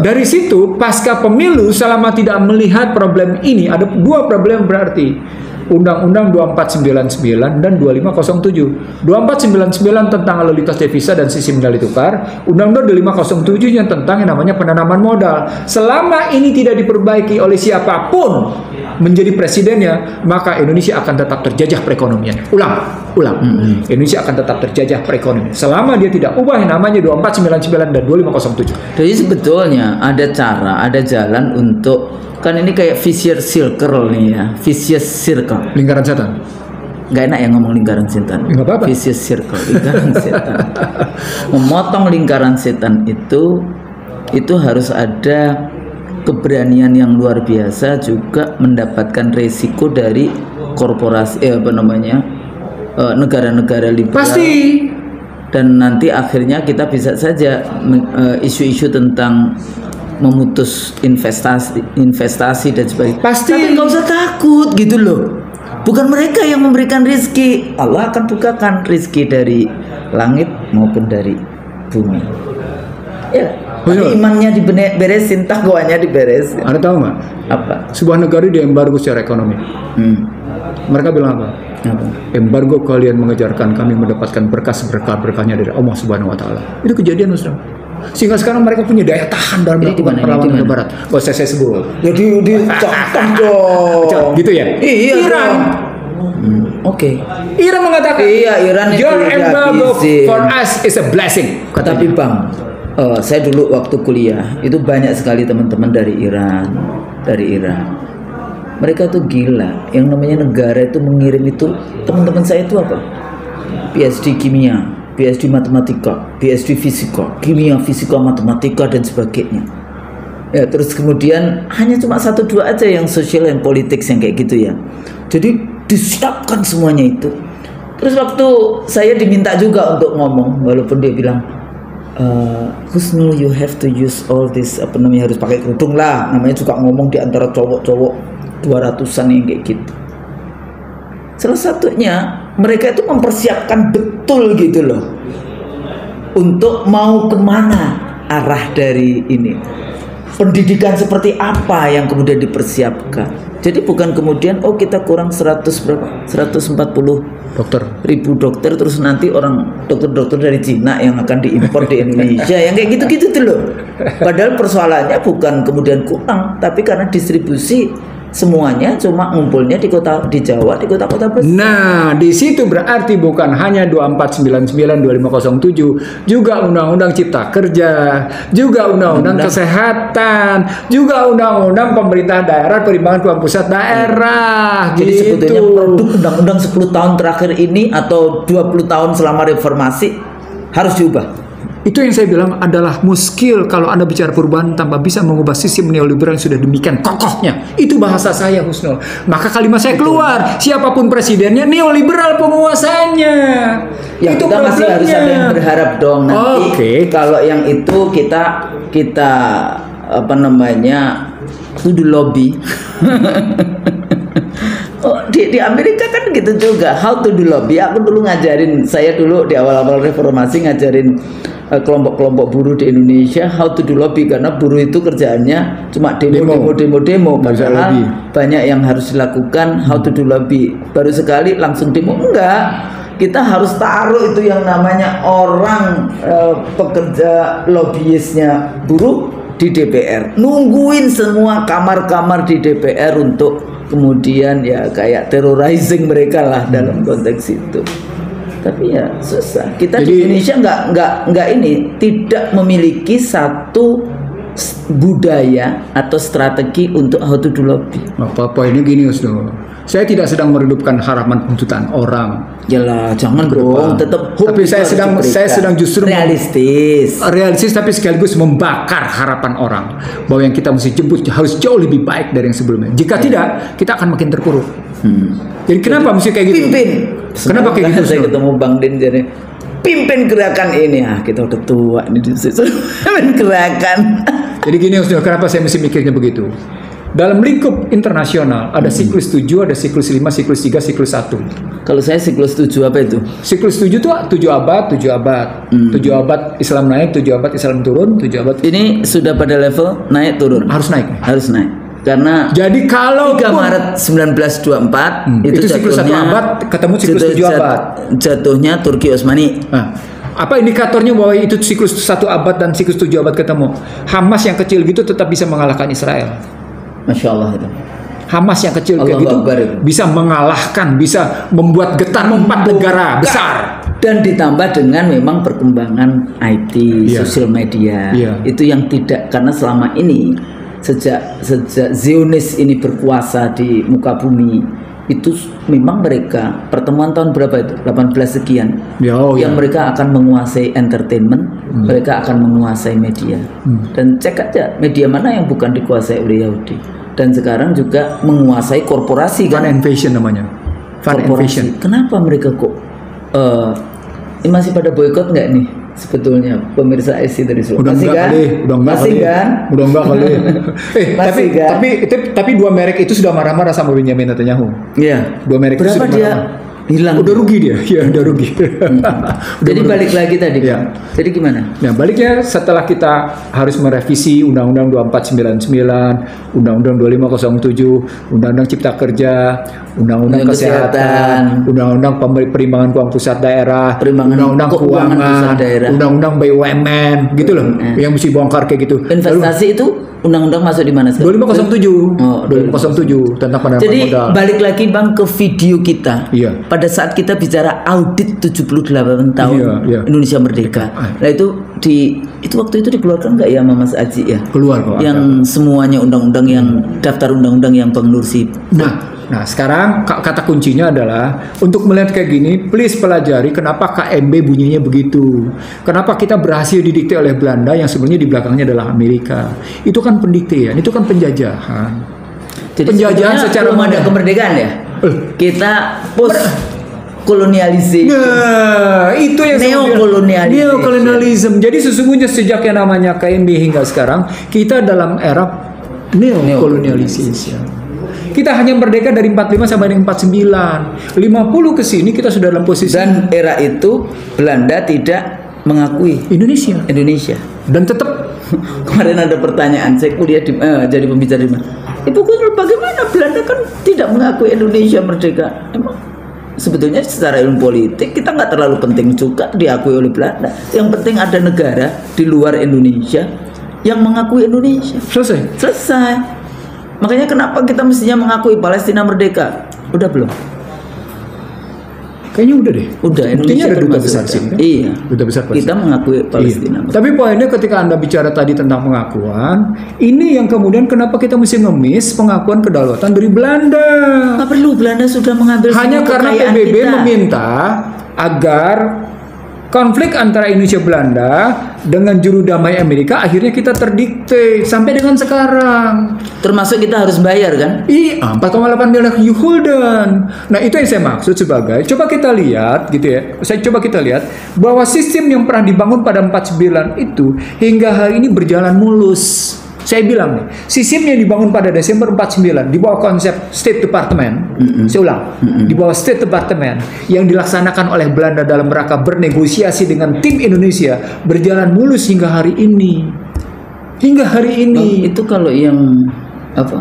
Dari situ pasca pemilu selama tidak melihat problem ini, ada 2 problem berarti. Undang-Undang 2499 dan 2507. 2499 tentang lalu lintas devisa dan sistem nilai tukar. Undang-Undang 2507 yang tentang yang namanya penanaman modal. Selama ini tidak diperbaiki oleh siapapun menjadi presidennya, maka Indonesia akan tetap terjajah perekonomiannya. Ulang. Indonesia akan tetap terjajah perekonomian selama dia tidak ubah yang namanya 2499 dan 2507.
Jadi sebetulnya ada cara, ada jalan untuk, kan ini kayak vicious circle nih ya, vicious circle.
Lingkaran setan.
Nggak enak ya ngomong lingkaran setan.
Nggak apa-apa.
Vicious circle, lingkaran setan. Memotong lingkaran setan itu harus ada keberanian yang luar biasa, juga mendapatkan resiko dari korporasi negara-negara liberal.
Pasti.
Dan nanti akhirnya kita bisa saja isu-isu tentang memutus investasi dan sebagainya.
Pasti.
Tapi nggak usah takut gitu loh. Bukan mereka yang memberikan rezeki, Allah akan bukakan rezeki dari langit maupun dari bumi. Ya, tapi imannya diberesin, takwanya diberesin.
Anda tahu nggak?
Apa?
Sebuah negara diembargo secara ekonomi. Mereka bilang apa? Embargo kalian mengejarkan kami mendapatkan berkahnya dari Allah Subhanahu Wa Taala. Itu kejadian Ustaz. Sehingga sekarang mereka punya daya tahan dalam melakukan perlawanan ke barat. Gak usah saya sebut.
Jadi dicontoh dong.
Gitu ya?
Iya. Iran.
Iran mengatakan.
Iya, Iran itu
your embargo for us is a blessing.
Tapi Bang, saya dulu waktu kuliah itu banyak sekali teman-teman dari Iran. Mereka tuh gila. Yang namanya negara itu mengirim itu, teman-teman saya itu apa? PhD kimia, PhD matematika, PhD fisika, kimia, fisika, matematika dan sebagainya. Ya, terus kemudian hanya cuma 1-2 aja yang social and politics yang kayak gitu ya. Jadi disiapkan semuanya itu. Terus waktu saya diminta juga untuk ngomong, walaupun dia bilang, Husnul, you have to use all this, harus pakai kerudung lah. Namanya juga ngomong di antara cowok-cowok 200-an yang kayak gitu. Salah satunya mereka itu mempersiapkan betul gitu loh untuk mau kemana arah dari ini. pendidikan seperti apa yang kemudian dipersiapkan. Jadi bukan kemudian kita kurang 140 ribu dokter terus nanti orang dokter-dokter dari Cina yang akan diimpor di Indonesia yang kayak gitu-gitu tuh loh. Padahal persoalannya bukan kemudian kurang, tapi karena distribusi semuanya cuma ngumpulnya di Jawa, di kota-kota besar.
Nah, di situ berarti bukan hanya 2499 2507, juga Undang-Undang Cipta Kerja, juga Undang-Undang Kesehatan, juga Undang-Undang Pemerintah Daerah, Perimbangan Keuangan Pusat Daerah.
Jadi
gitu.
sebetulnya produk Undang-Undang 10 tahun terakhir ini atau 20 tahun selama reformasi harus diubah.
Itu yang saya bilang adalah muskil kalau Anda bicara perubahan tanpa bisa mengubah sistem neoliberal yang sudah demikian kokohnya. Itu bahasa saya, Husnul. Maka kalimat saya keluar, siapapun presidennya neoliberal penguasanya.
Ya,
itu
kita masih harus ada yang berharap dong nanti. Kalau yang itu kita to do lobby. Di Amerika kan gitu juga, how to do lobby. Aku dulu saya dulu di awal-awal reformasi ngajarin kelompok-kelompok buruh di Indonesia how to do lobby, karena buruh itu kerjaannya cuma demo. Padahal banyak yang harus dilakukan. How to do lobby baru sekali langsung demo, enggak. Kita harus taruh itu yang namanya orang pekerja lobbyisnya buruh di DPR, nungguin semua kamar-kamar di DPR untuk kemudian ya kayak terrorizing mereka lah dalam konteks itu. Tapi ya susah. Kita di Indonesia tidak memiliki satu budaya atau strategi untuk how to do lobby.
Apa ini gini, Usno. Saya tidak sedang meredupkan harapan tuntutan orang.
Yalah, jangan dong. Tetap.
Tapi saya sedang justru
realistis,
tapi sekaligus membakar harapan orang bahwa yang kita mesti jemput harus jauh lebih baik dari yang sebelumnya. Jika tidak, kita akan makin terpuruk. Jadi kenapa mesti kayak gitu?
Pimpin.
Kenapa kayak gitu?
Saya ketemu Bang Din jadi pimpin gerakan ini. Kita udah tua ini pimpin gerakan.
Jadi gini, kenapa saya mesti mikirnya begitu? Dalam lingkup internasional ada siklus 7, ada siklus 5, siklus 3, siklus 1.
Kalau saya siklus 7 apa itu?
Siklus 7 itu 7 abad. 7 abad Islam naik, 7 abad Islam turun, 7 abad.
Ini sudah pada level naik turun.
Harus naik.
Karena
jadi kalau
3 Maret 1924
itu siklus 1 abad ketemu siklus 7 abad.
Jatuhnya Turki Utsmani.
Apa indikatornya bahwa itu siklus 1 abad dan siklus 7 abad ketemu? Hamas yang kecil gitu tetap bisa mengalahkan Israel.
Masya Allah itu.
Hamas yang kecil kayak gitu bisa mengalahkan, bisa membuat getar 4 negara besar.
Dan ditambah dengan memang perkembangan IT, sosial media. Itu yang tidak, karena selama ini sejak Zionis ini berkuasa di muka bumi, itu memang mereka pertemuan tahun berapa itu 18 sekian yang mereka akan menguasai entertainment, mereka akan menguasai media. Dan cek aja media mana yang bukan dikuasai oleh Yahudi. Dan sekarang juga menguasai korporasi kan.
Fun and Fashion namanya. Fun and Fashion.
Kenapa mereka kok ini masih pada boykot nggak nih sebetulnya pemirsa IC dari Solo?
Udah enggak kali. Tapi dua merek itu sudah marah-marah sama Benjamin Netanyahu.
Iya.
Dua merek itu sudah
dia hilang.
Udah rugi dia. Ya, udah rugi.
Jadi balik lagi tadi. Ya. Jadi gimana?
Nah, baliknya setelah kita harus merevisi Undang-Undang 2499, Undang-Undang 2507, Undang-Undang Cipta Kerja, Undang-Undang Kesehatan, Undang-Undang Perimbangan Keuangan Pusat Daerah, Undang-Undang Keuangan, Undang-Undang BUMN, gitu loh. Yang mesti bongkar kayak gitu.
Investasi itu undang-undang masuk di mana sekarang?
2507 tentang penanaman modal.
Jadi balik lagi Bang ke video kita.
Iya.
Pada saat kita bicara audit 78 tahun Indonesia Merdeka. Nah itu waktu itu dikeluarkan nggak ya sama Mas Aji ya?
Keluar kok.
Yang semuanya undang-undang yang daftar undang-undang yang Bang Nursi.
Nah sekarang kata kuncinya adalah untuk melihat kayak gini, please pelajari kenapa KMB bunyinya begitu. Kenapa kita berhasil didikte oleh Belanda yang sebenarnya di belakangnya adalah Amerika. Itu kan pendiktean, itu kan penjajahan.
Jadi penjajahan secara ada kemerdekaan ya. Kita post kolonialisme.
Nah, itu yang neokolonialisme. Jadi sesungguhnya sejak yang namanya KMB hingga sekarang kita dalam era neokolonialisme. Kita hanya merdeka dari 45 sampai dengan 49. 50 ke sini kita sudah dalam posisi.
Dan era itu Belanda tidak mengakui
Indonesia.
Dan tetap Kemarin ada pertanyaan, saya kuliah jadi pembicara di mana? Ibu Gusnul, bagaimana Belanda kan tidak mengakui Indonesia merdeka? Emang sebetulnya secara ilmu politik kita nggak terlalu penting juga diakui oleh Belanda. Yang penting ada negara di luar Indonesia yang mengakui Indonesia. Selesai. Makanya kenapa kita mestinya mengakui Palestina merdeka? Udah belum?
Kayaknya udah deh.
Udah,
Indonesia ada duta besar sini kan?
Iya.
Duta besar
kita mengakui Palestina.
Iya. Tapi poinnya ketika Anda bicara tadi tentang pengakuan, ini yang kemudian kenapa kita mesti ngemis pengakuan kedaulatan dari Belanda?
Nggak perlu, Belanda sudah mengambil
hanya karena PBB
kita
meminta agar konflik antara Indonesia Belanda dengan juru damai Amerika akhirnya kita terdikte sampai dengan sekarang.
Termasuk kita harus bayar kan?
Iya, 4,8 miliar Holden. Nah, itu yang saya maksud sebagai coba kita lihat gitu ya. Coba kita lihat bahwa sistem yang pernah dibangun pada 49 itu hingga hari ini berjalan mulus. Saya bilang nih, sistem yang dibangun pada Desember 49 di bawah konsep State Department, saya ulang, di bawah State Department yang dilaksanakan oleh Belanda dalam rangka bernegosiasi dengan tim Indonesia berjalan mulus hingga hari ini. Hingga hari ini.
Itu kalau yang apa?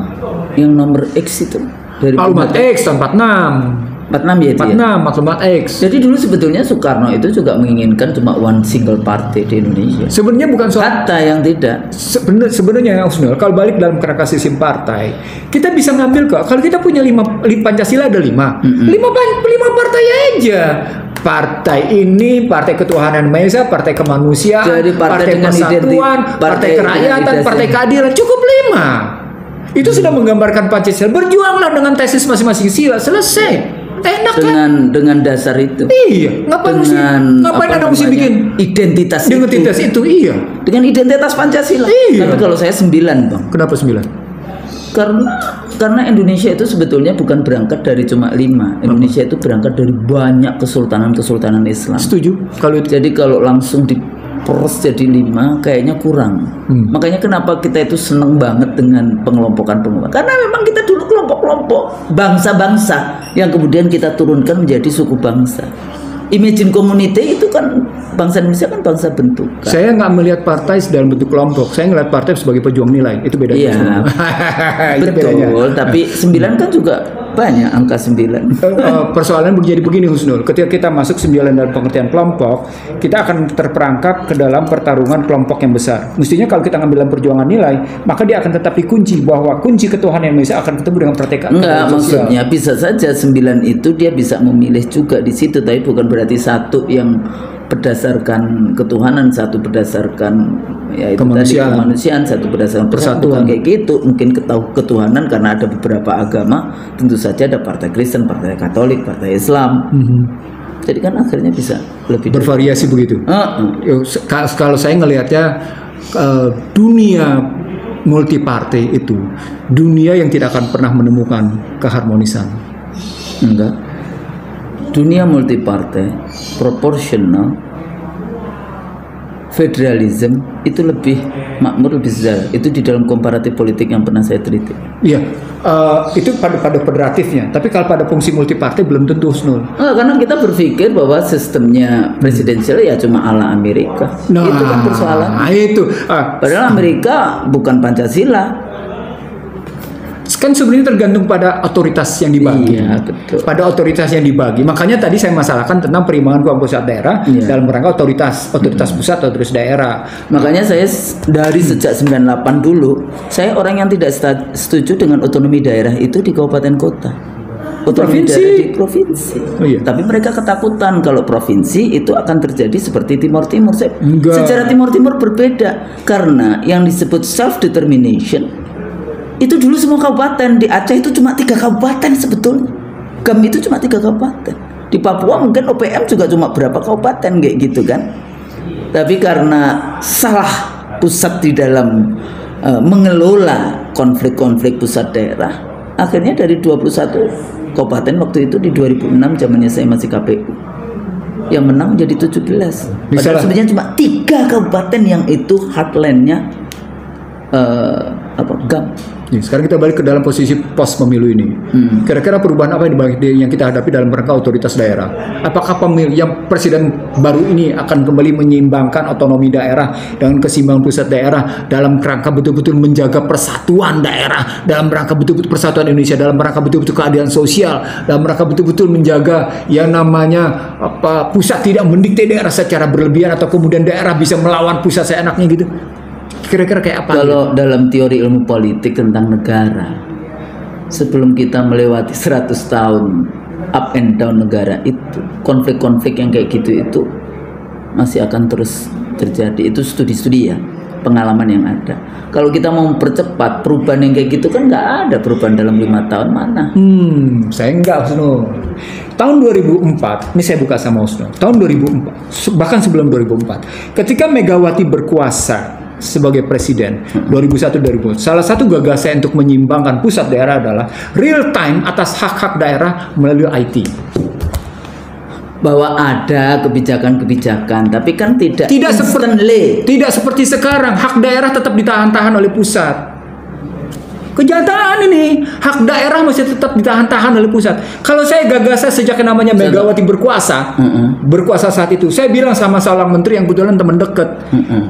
Yang nomor X itu dari
Maklumat X tahun 46.
46 ya itu
46
ya?
Maklumat X.
Jadi dulu sebetulnya Soekarno itu juga menginginkan cuma one single party di Indonesia.
Sebenarnya bukan soal
kata yang tidak.
Sebenarnya kalau balik dalam kerangka sistem partai, kita bisa ngambil kok. Kalau kita punya 5 Pancasila ada 5. 5 partai aja. Partai ini, Partai Ketuhanan Maha Esa, Partai Kemanusiaan,
jadi partai
Persatuan, Partai Kerakyatan, Partai Keadilan, cukup 5. Itu sudah menggambarkan Pancasila. Berjuanglah dengan tesis masing-masing sila, selesai. Enak
dengan dasar itu.
Iya, ngapain Anda mesti bikin
identitas
itu? Iya.
Dengan identitas Pancasila.
Iya.
Tapi kalau saya 9, Bang.
Kenapa 9?
Karena Indonesia itu sebetulnya bukan berangkat dari cuma 5. Indonesia itu berangkat dari banyak kesultanan Islam.
Setuju.
Jadi kalau langsung diperes jadi 5 kayaknya kurang. Makanya kenapa kita itu seneng banget dengan pengelompokan. Karena memang kita dulu kelompok-kelompok bangsa-bangsa yang kemudian kita turunkan menjadi suku bangsa. Imagine community itu kan bangsa Indonesia kan bangsa bentuk.
Saya nggak melihat partai dalam bentuk kelompok. Saya ngelihat partai sebagai pejuang nilai. Itu bedanya.
Iya. Betul. Tapi 9 kan juga banyak angka 9.
Persoalan menjadi begini Husnul. Ketika kita masuk 9 dalam pengertian kelompok, kita akan terperangkap ke dalam pertarungan kelompok yang besar. Mestinya kalau kita ngambil dalam perjuangan nilai, maka dia akan tetap dikunci bahwa kunci ketuhanan yang bisa akan ketemu dengan praktek.
Enggak, maksudnya bisa saja 9 itu dia bisa memilih juga di situ, tapi bukan berarti satu yang berdasarkan ketuhanan, satu berdasarkan yaitu kemanusiaan, satu berdasarkan persatuan kayak gitu. Mungkin ketuhanan karena ada beberapa agama, tentu saja ada partai Kristen, partai Katolik, partai Islam. Jadi kan akhirnya bisa lebih
bervariasi begitu. Kalau saya ngelihatnya dunia multipartai itu dunia yang tidak akan pernah menemukan keharmonisan.
Enggak. Dunia multipartai, proporsional, federalism itu lebih makmur, lebih sejahtera. Itu di dalam komparatif politik yang pernah saya teliti.
Iya, itu pada federatifnya. Tapi kalau pada fungsi multipartai belum tentu Husnul.
Karena kita berpikir bahwa sistemnya presidensial ya cuma ala Amerika. Itu kan persoalan. Padahal Amerika bukan Pancasila.
Kan sebenarnya tergantung pada otoritas yang dibagi.
Iya, betul.
Pada otoritas yang dibagi. Makanya tadi saya masalahkan tentang perimbangan keuangan pusat daerah dalam rangka otoritas pusat, otoritas daerah.
Makanya saya dari sejak 98 dulu, saya orang yang tidak setuju dengan otonomi daerah itu di kabupaten kota. Otonomi daerah di provinsi. Tapi mereka ketakutan kalau provinsi itu akan terjadi seperti Timur Timur. Secara Timur Timur berbeda karena yang disebut self determination itu dulu semua kabupaten. Di Aceh itu cuma 3 kabupaten sebetulnya. GAM itu cuma 3 kabupaten. Di Papua mungkin OPM juga cuma berapa kabupaten kayak gitu kan. Tapi karena salah pusat di dalam mengelola konflik-konflik pusat daerah, akhirnya dari 21 kabupaten waktu itu di 2006 zamannya saya masih KPU, yang menang menjadi 17. Padahal sebenarnya cuma 3 kabupaten yang itu heartland-nya GAM.
Sekarang kita balik ke dalam posisi pos pemilu ini. Kira-kira perubahan apa yang kita hadapi dalam rangka otoritas daerah? Apakah pemilu yang presiden baru ini akan kembali menyeimbangkan otonomi daerah dengan keseimbangan pusat daerah dalam rangka betul-betul menjaga persatuan daerah, dalam rangka betul-betul persatuan Indonesia, dalam rangka betul-betul keadilan sosial, dalam rangka betul-betul menjaga yang namanya pusat tidak mendikte daerah secara berlebihan atau kemudian daerah bisa melawan pusat seenaknya gitu. Kira-kira kayak apa?
Kalau dalam teori ilmu politik tentang negara, sebelum kita melewati 100 tahun up and down negara itu, konflik-konflik yang kayak gitu itu masih akan terus terjadi. Itu studi-studi ya, pengalaman yang ada. Kalau kita mau mempercepat perubahan yang kayak gitu kan nggak ada perubahan dalam 5 tahun mana?
Saya enggak, Husnul. Tahun 2004, ini saya buka sama Husnul. Tahun 2004, bahkan sebelum 2004, ketika Megawati berkuasa sebagai presiden 2001-2004, salah satu gagasan untuk menyimbangkan pusat daerah adalah real time atas hak-hak daerah melalui IT.
Bahwa ada kebijakan-kebijakan, tapi kan tidak
seperti sekarang hak daerah tetap ditahan-tahan oleh pusat. Kenyataan ini, hak daerah masih tetap ditahan-tahan oleh pusat. Kalau saya gagasan sejak namanya Megawati berkuasa, berkuasa saat itu, saya bilang sama seorang menteri yang kebetulan teman dekat,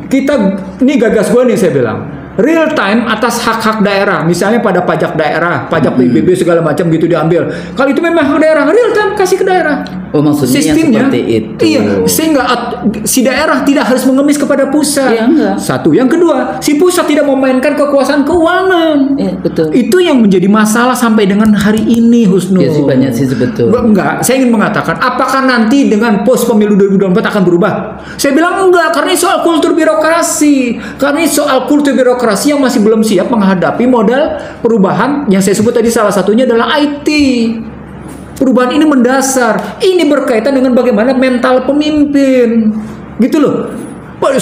kita, ini gagas gue nih, saya bilang, real time atas hak-hak daerah, misalnya pada pajak daerah, pajak PBB segala macam gitu diambil. Kalau itu memang hak daerah, real time kasih ke daerah.
Oh, maksudnya
sistemnya
seperti itu.
Iya, sehingga si daerah tidak harus mengemis kepada pusat.
Iya, enggak.
Satu, yang kedua, si pusat tidak memainkan kekuasaan keuangan.
Iya, betul.
Itu yang menjadi masalah sampai dengan hari ini, Husnul.
Iya sih, banyak sih sebetulnya.
Enggak, saya ingin mengatakan, apakah nanti dengan pos pemilu 2024 akan berubah? Saya bilang enggak, karena ini soal kultur birokrasi. Karena ini soal kultur birokrasi yang masih belum siap menghadapi modal perubahan yang saya sebut tadi, salah satunya adalah IT. Perubahan ini mendasar. Ini berkaitan dengan bagaimana mental pemimpin. Gitu loh.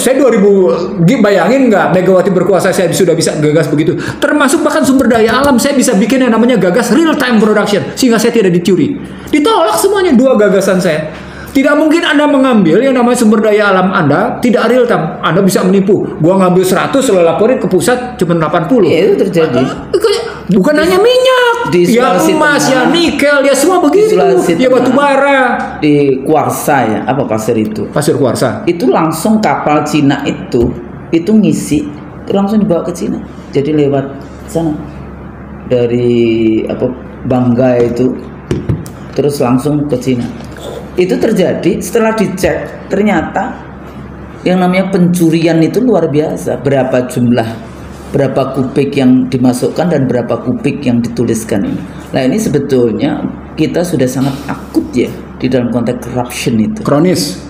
Saya 2000, bayangin nggak Megawati berkuasa saya sudah bisa gagas begitu. Termasuk bahkan sumber daya alam saya bisa bikin yang namanya gagas real time production sehingga saya tidak dicuri. Ditolak semuanya 2 gagasan saya. Tidak mungkin Anda mengambil yang namanya sumber daya alam Anda tidak real time. Anda bisa menipu. Gua ngambil 100 lalu laporin ke pusat cuma 80.
Iya, itu terjadi.
Bukan hanya minyak, ya emas, ya nikel, ya semua begitu. Ya batu bara.
Di Kuarsa ya, apa pasir itu?
Pasir Kuarsa.
Itu langsung kapal Cina itu ngisi, langsung dibawa ke Cina. Jadi lewat sana dari Bangga itu, terus langsung ke Cina. Itu terjadi setelah dicek, ternyata yang namanya pencurian itu luar biasa. Berapa kubik yang dimasukkan dan berapa kubik yang dituliskan ini. Nah, ini sebetulnya kita sudah sangat akut ya di dalam konteks corruption itu.
Kronis.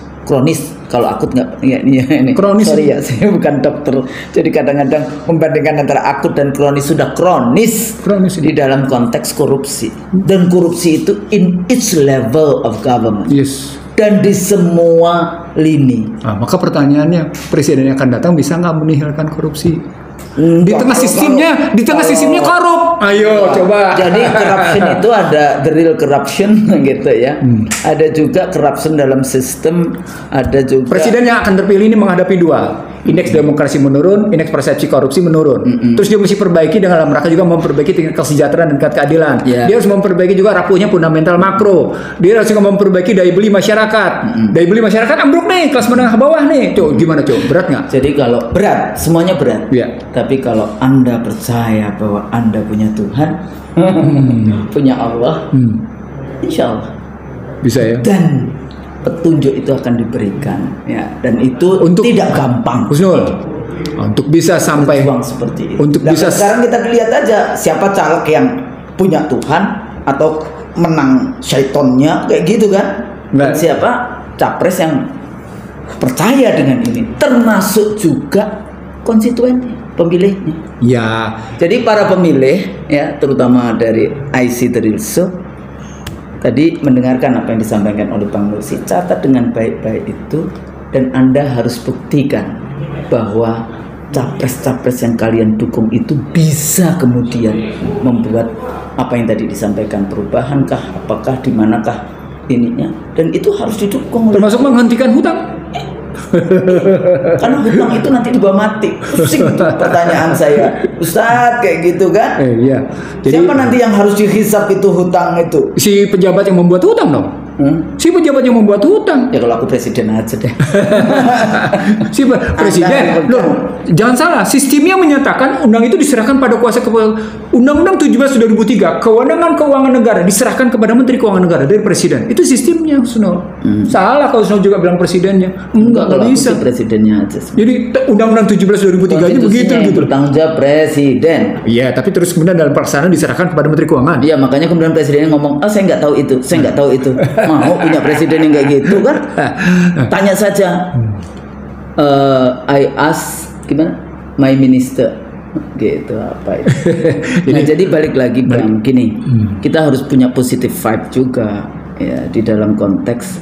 Kalau akut nggak ya, ini.
Kronis.
Sorry ya, saya bukan dokter. Jadi kadang-kadang membandingkan antara akut dan kronis, sudah kronis di dalam konteks korupsi. Dan korupsi itu in each level of government.
Yes.
Dan di semua lini.
Nah, maka pertanyaannya, presiden yang akan datang bisa nggak menihilkan korupsi? Di tengah sistemnya korup. Ayo coba.
Jadi corruption itu ada the real corruption gitu ya. Ada juga corruption dalam sistem, ada juga
presiden yang akan terpilih ini menghadapi 2. Indeks demokrasi menurun, indeks persepsi korupsi menurun. Terus dia mesti perbaiki dengan rangka juga memperbaiki tingkat kesejahteraan dan tingkat keadilan. Dia harus memperbaiki juga rapuhnya fundamental makro. Dia harus juga memperbaiki daya beli masyarakat. Daya beli masyarakat ambruk nih, kelas menengah bawah nih. Coba gimana coba? Berat nggak?
Jadi kalau berat, semuanya berat.
Ya.
Tapi kalau Anda percaya bahwa Anda punya Tuhan, punya Allah, insya Allah
bisa ya.
Dan petunjuk itu akan diberikan ya, dan itu tidak gampang,
Husnul, untuk bisa sampai
seperti itu.
Untuk bisa
sekarang kita lihat aja siapa caleg yang punya Tuhan atau menang syaitonnya kayak gitu kan. Dan siapa capres yang percaya dengan ini, termasuk juga konstituennya, pemilihnya.
Ya.
Jadi para pemilih ya, terutama dari IC Trilso tadi mendengarkan apa yang disampaikan oleh Bang Nursi, catat dengan baik-baik itu, dan Anda harus buktikan bahwa capres-capres yang kalian dukung itu bisa kemudian membuat apa yang tadi disampaikan, perubahankah, apakah di manakah ininya, dan itu harus didukung.
Termasuk menghentikan hutang.
Karena hutang itu nanti dibawa mati. Pusing pertanyaan saya, Ustadz, kayak gitu kan?
Iya. Jadi,
siapa nanti yang harus dihisap itu hutang itu?
si pejabat yang membuat hutang dong. Si pejabat yang membuat hutang.
Ya kalau aku presiden aja deh.
Si presiden. Loh, jangan salah, sistemnya menyatakan undang itu diserahkan pada kuasa Undang-Undang 17 2003, kewenangan keuangan negara diserahkan kepada Menteri Keuangan Negara dari presiden. Itu sistemnya, Sunol. Salah kalau Sunol juga bilang presidennya. Enggak bisa.
Presidennya aja.
Jadi Undang-Undang 17 2003 itu begitu gitu.
Bertanggung jawab presiden.
Iya, tapi terus kemudian dalam pelaksanaan diserahkan kepada Menteri Keuangan.
Iya, makanya kemudian presidennya ngomong, saya nggak tahu itu, saya nggak tahu itu. Mau punya presiden yang kayak gitu kan? Tanya saja. I ask gimana? My minister. Gitu apa itu? Nah, jadi balik lagi Bang, gini, kita harus punya positive vibe juga ya di dalam konteks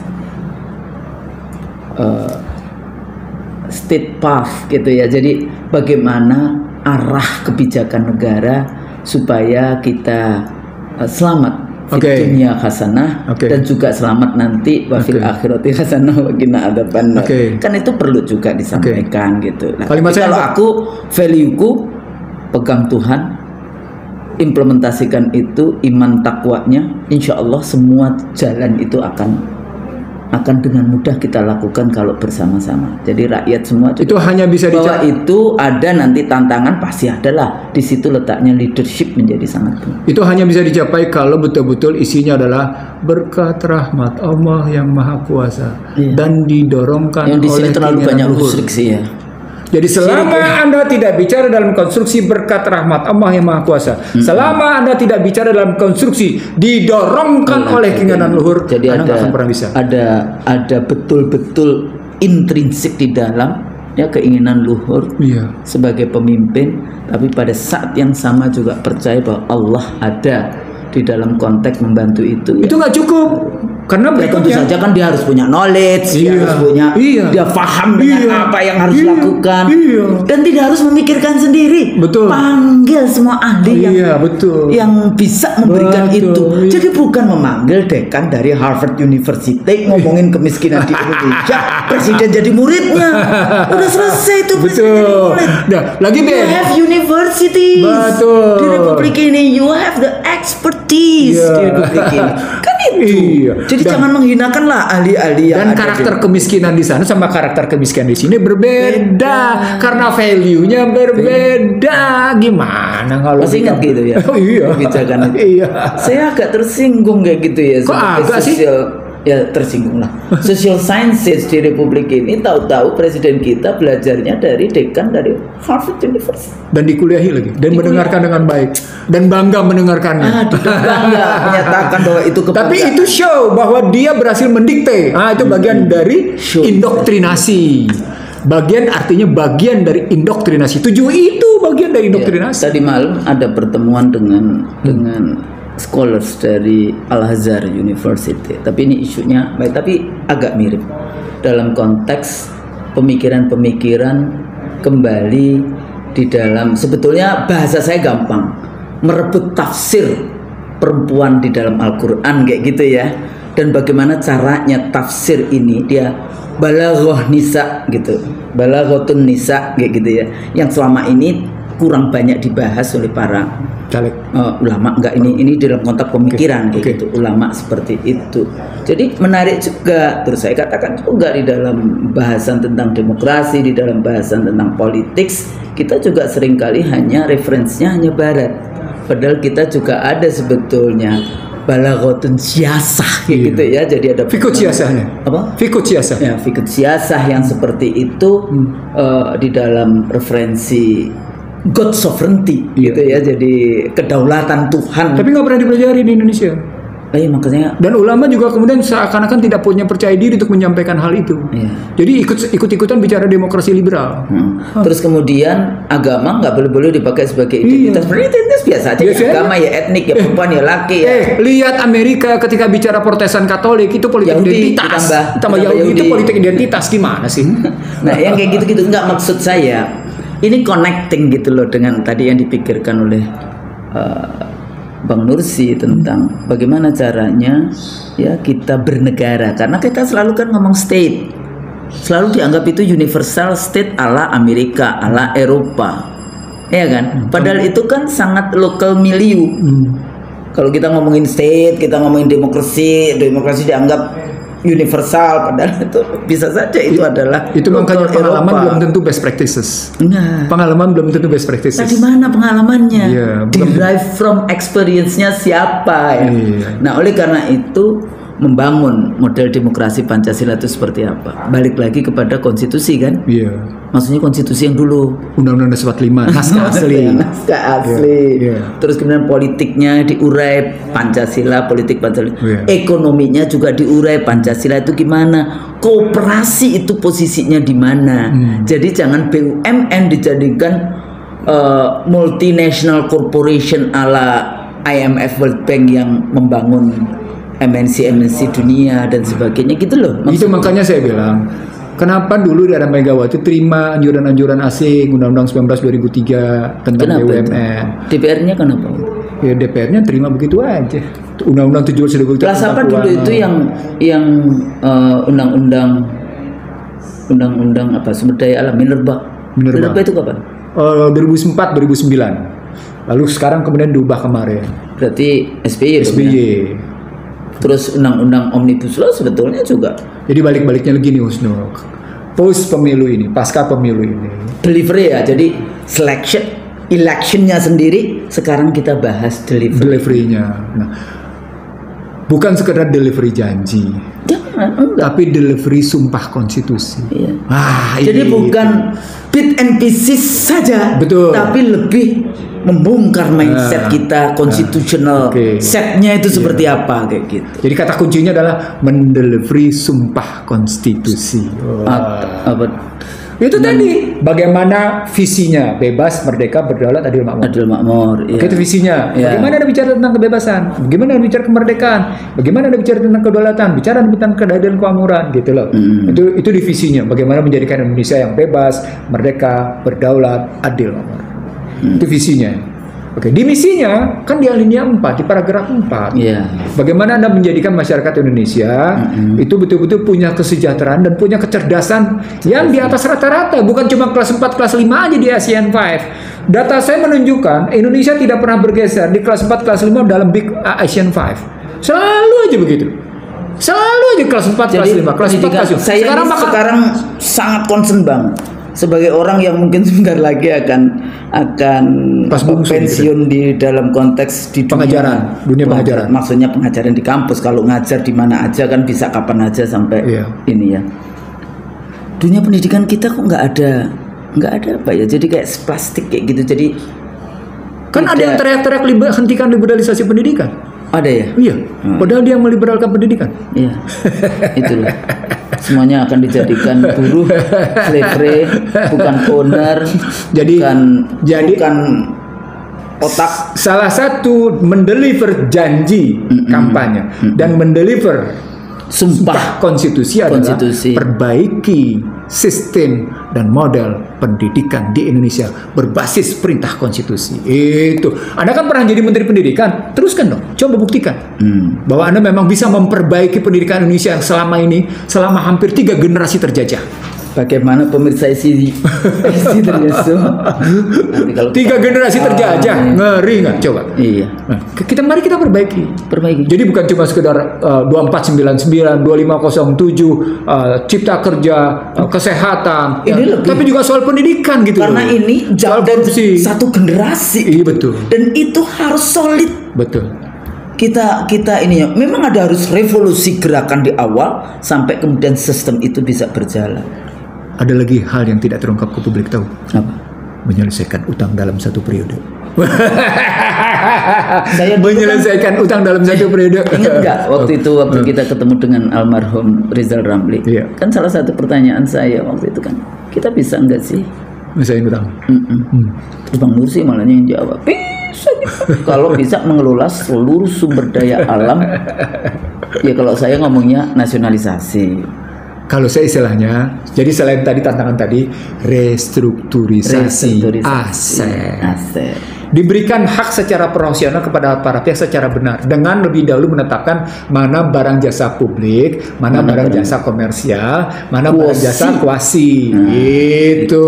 state path gitu ya. Jadi bagaimana arah kebijakan negara supaya kita selamat di dunia hasanah dan juga selamat nanti wafil akhirati hasanah wa qina adzabannar. Kan itu perlu juga disampaikan gitu. Nah, kalau aku value-ku pegang Tuhan, implementasikan itu, iman takwanya, insya Allah semua jalan itu akan dengan mudah kita lakukan kalau bersama-sama. Jadi rakyat semua
itu hanya bisa
bahwa itu ada nanti tantangan pasti adalah di situ letaknya leadership menjadi sangat penting.
Itu hanya bisa dicapai kalau betul-betul isinya adalah berkat rahmat Allah yang Maha Kuasa dan didorongkan
yang di
oleh
sini terlalu banyak musyrik sih ya.
Jadi selama Anda tidak bicara dalam konstruksi berkat rahmat Allah yang Maha Kuasa, selama Anda tidak bicara dalam konstruksi didorongkan oleh keinginan luhur,
jadi
Anda nggak akan pernah bisa.
Ada betul-betul intrinsik di dalam ya keinginan luhur sebagai pemimpin, tapi pada saat yang sama juga percaya bahwa Allah ada di dalam konteks membantu itu.
Itu nggak cukup. Karena
tentu saja kan dia harus punya knowledge, dia harus punya, dia paham dengan apa yang harus dilakukan, dan tidak harus memikirkan sendiri. Panggil semua ahli yang bisa memberikan itu. Jadi bukan memanggil dekan dari Harvard University ngomongin kemiskinan di Indonesia, presiden jadi muridnya. Udah selesai itu presiden jadi murid.
Nah, lagi
you have universities di Republik ini, you have the expertise di Republik ini. Kan itu. Jadi jangan menghinakanlah ahli-ahli yang
dan karakter kemiskinan di sana sama karakter kemiskinan di sini berbeda karena value-nya berbeda. Gimana kalau
masih ingat gitu ya? Kebijakan itu. Saya agak tersinggung kayak gitu ya.
Kok agak sih?
Ya tersinggung lah. Social Sciences di Republik ini tahu-tahu presiden kita belajarnya dari dekan dari Harvard University
dan dikuliahi lagi dan mendengarkan dengan baik dan bangga mendengarkannya.
Bangga menyatakan bahwa itu kebanggaan.
Tapi itu show bahwa dia berhasil mendikte. Itu bagian dari indoktrinasi. Artinya bagian dari indoktrinasi. Itu bagian dari indoktrinasi.
Tadi malam ada pertemuan dengan scholars dari Al-Azhar University. Tapi ini isunya baik, tapi agak mirip dalam konteks pemikiran-pemikiran kembali di dalam, sebetulnya bahasa saya gampang, merebut tafsir perempuan di dalam Al-Quran kayak gitu ya. Dan bagaimana caranya tafsir ini dia balaghah nisa gitu, balaghotun nisa kayak gitu ya, yang selama ini kurang banyak dibahas oleh para ulama. Enggak, ini dalam konteks pemikiran kayak gitu, ulama seperti itu. Jadi menarik juga. Terus saya katakan juga di dalam bahasan tentang demokrasi, di dalam bahasan tentang politik, kita juga seringkali hanya referensinya hanya barat, padahal kita juga ada sebetulnya balaghotun siasah kayak gitu ya. Jadi ada
fikut siasahnya.
Apa?
Fikut siasah.
Ya, fikut siasah yang seperti itu di dalam referensi God sovereignty gitu ya, jadi kedaulatan Tuhan.
Tapi nggak pernah dipelajari di Indonesia.
Makanya.
Dan ulama juga kemudian seakan-akan tidak punya percaya diri untuk menyampaikan hal itu. Jadi ikut-ikutan bicara demokrasi liberal.
Terus kemudian agama nggak boleh dipakai sebagai identitas. Identitas biasa aja. Agama ya etnik ya, perempuan ya laki ya.
Lihat Amerika ketika bicara Protestan Katolik itu politik Yahudi, identitas. Tambah Yahudi itu politik identitas, gimana sih?
Nah yang kayak gitu-gitu nggak, maksud saya ini connecting gitu loh dengan tadi yang dipikirkan oleh Bang Nursi tentang bagaimana caranya ya kita bernegara, karena kita selalu kan ngomong state selalu dianggap itu universal state ala Amerika, ala Eropa, ya kan? Padahal itu kan sangat local milieu. Kalau kita ngomongin state, kita ngomongin demokrasi dianggap universal, padahal itu bisa saja itu adalah
itu makanya pengalaman belum tentu best practices.
Nah,
pengalaman belum tentu best practices.
Di mana pengalamannya?
Bukan
Derive from experience-nya siapa ya? Nah, oleh karena itu membangun model demokrasi Pancasila itu seperti apa? Balik lagi kepada konstitusi kan? Maksudnya konstitusi yang dulu,
Undang-Undang Dasar 45, naskah asli.
Naskah asli. Terus kemudian politiknya diurai Pancasila, politik Pancasila. Ekonominya juga diurai Pancasila itu gimana? Kooperasi itu posisinya di mana? Jadi jangan BUMN dijadikan multinational corporation ala IMF World Bank yang membangun MNC dunia dan sebagainya gitu loh.
Itu makanya saya bilang, kenapa dulu ada Megawati terima anjuran-anjuran asing Undang-Undang 19 2003 tentang BUMN.
DPR-nya kenapa?
Ya DPR-nya terima begitu aja. Undang-Undang 17 2003.
Kelas apa dulu itu yang undang-undang apa sumber daya alam Minerba itu kapan?
2004 2009. Lalu sekarang kemudian diubah kemarin.
Berarti SBY. Terus undang-undang Omnibus Law sebetulnya juga.
Jadi balik-baliknya lagi nih Husnul. Post pemilu ini, pasca pemilu ini.
Delivery ya. Jadi electionnya sendiri. Sekarang kita bahas
delivery-nya. Nah, bukan sekedar delivery janji.
Jangan,
tapi delivery sumpah konstitusi.
Jadi bukan bit and pieces saja.
Betul.
Tapi lebih membongkar mindset kita, constitutional setnya itu seperti apa kayak gitu.
Jadi kata kuncinya adalah mendelivery sumpah konstitusi. Itu tadi bagaimana visinya bebas, merdeka, berdaulat, adil makmur. Itu visinya. Bagaimana Anda bicara tentang kebebasan? Bagaimana Anda bicara kemerdekaan? Bagaimana Anda bicara tentang kedaulatan? Bicara tentang keadilan kemakmuran gitu loh. Itu divisinya. Bagaimana menjadikan Indonesia yang bebas, merdeka, berdaulat, adil makmur. Itu visinya. Di misinya kan di alinea 4, di paragraf 4. Bagaimana Anda menjadikan masyarakat Indonesia itu betul-betul punya kesejahteraan dan punya kecerdasan yang di atas rata-rata, bukan cuma kelas 4, kelas 5 aja di ASEAN 5. Data saya menunjukkan Indonesia tidak pernah bergeser di kelas 4, kelas 5 dalam Big ASEAN 5. Selalu aja begitu. Selalu aja kelas 4, kelas 5, kelas 4, kelas 5.
Sekarang sangat concern bang. Sebagai orang yang mungkin sebentar lagi akan pensiun di dalam konteks di
dunia pengajaran.
Maksudnya pengajaran di kampus. Kalau ngajar di mana aja kan bisa kapan aja sampai ini ya. Dunia pendidikan kita kok nggak ada apa ya? Jadi kayak plastik kayak gitu. Jadi
kan ada yang teriak-teriak hentikan liberalisasi pendidikan.
Ada ya?
Iya. Padahal dia meliberalkan pendidikan.
Iya. Itulah. Semuanya akan dijadikan buruh, slavery, bukan owner, bukan otak.
Salah satu mendeliver janji kampanye dan mendeliver sumpah konstitusi adalah perbaiki sistem dan model pendidikan di Indonesia berbasis perintah konstitusi. Itu. Anda kan pernah jadi menteri pendidikan, teruskan dong, coba buktikan bahwa Anda memang bisa memperbaiki pendidikan Indonesia yang selama ini, selama hampir 3 generasi terjajah.
Bagaimana pemirsa isi terjajah?
3 generasi terjajah, ngeri nggak? Coba.
Iya.
Nah, mari kita perbaiki. Jadi bukan cuma sekedar 2499, 2507, cipta kerja, kesehatan, tapi juga soal pendidikan gitu.
Karena ini
soal korupsi.
Satu generasi.
Iya betul.
Dan itu harus solid.
Betul.
Kita ini ya, memang ada harus revolusi gerakan di awal sampai kemudian sistem itu bisa berjalan.
Ada lagi hal yang tidak terungkap ke publik tahu.
Apa?
Menyelesaikan utang dalam 1 periode. Menyelesaikan utang dalam 1 periode.
Ingat nggak waktu kita ketemu dengan almarhum Rizal Ramli? Kan salah satu pertanyaan saya waktu itu kan, kita bisa nggak sih
menyelesaikan utang?
Terus Bang Nursi malah yang jawab, bisa. Kalau bisa mengelola seluruh sumber daya alam. Ya kalau saya ngomongnya nasionalisasi.
Kalau saya istilahnya, jadi selain tadi tantangan tadi, restrukturisasi aset. diberikan hak secara proporsional kepada para pihak secara benar dengan lebih dahulu menetapkan mana barang jasa publik, mana barang jasa komersial, mana barang jasa kuasi. Gitu.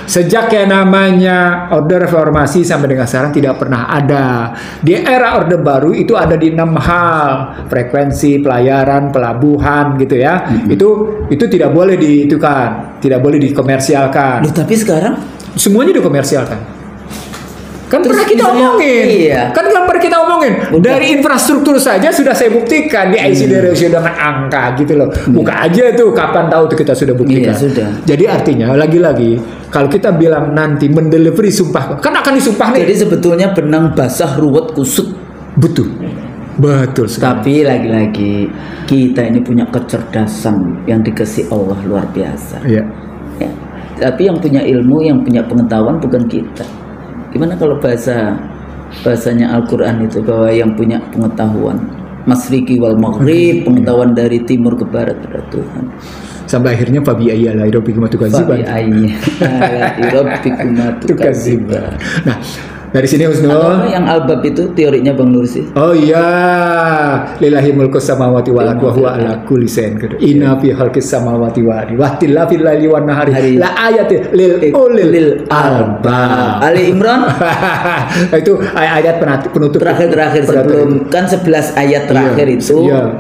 Sejak yang namanya Orde Reformasi sampai dengan sekarang tidak pernah ada. Di era Orde Baru itu ada di 6 hal: frekuensi, pelayaran, pelabuhan, gitu ya. Itu tidak boleh tidak boleh dikomersialkan.
Loh, tapi sekarang
semuanya dikomersialkan. Kan
terus
pernah kita omongin.
Iya.
Kan pernah kita omongin. Dari infrastruktur saja sudah saya buktikan di ICD ratio dengan angka gitu loh. Buka aja tuh, kapan tahu tuh kita sudah buktikan.
Iya, sudah.
Jadi artinya lagi-lagi kalau kita bilang nanti mendelivery sumpah, kan akan disumpah nih.
Jadi sebetulnya benang basah ruwet kusut.
Betul sekali.
Tapi lagi-lagi kita ini punya kecerdasan yang dikasih Allah luar biasa.
Iya.
Ya. Tapi yang punya ilmu, yang punya pengetahuan bukan kita. Gimana kalau bahasanya Al-Quran itu, bahwa yang punya pengetahuan masriki wal maghrib, pengetahuan dari timur ke barat adalah Tuhan.
Sampai akhirnya fabi ayyi ala rabbikum tukadziban.
Fabi ayyi ala rabbikum tukadziban.
Nah, dari sini Husnul.
Atau yang albab itu teorinya Bang Nursi.
Oh iya, lillahi mulku samawati wal ardi wa huwa ala kulli syai'in qadir. Inna fi khalqis samawati wal ardi wa ikhtilafil laili wan nahari la ayatin lil ulil albab.
Ali Imran.
Itu ayat penutup
terakhir sebelum kan 11 ayat terakhir itu. Iya.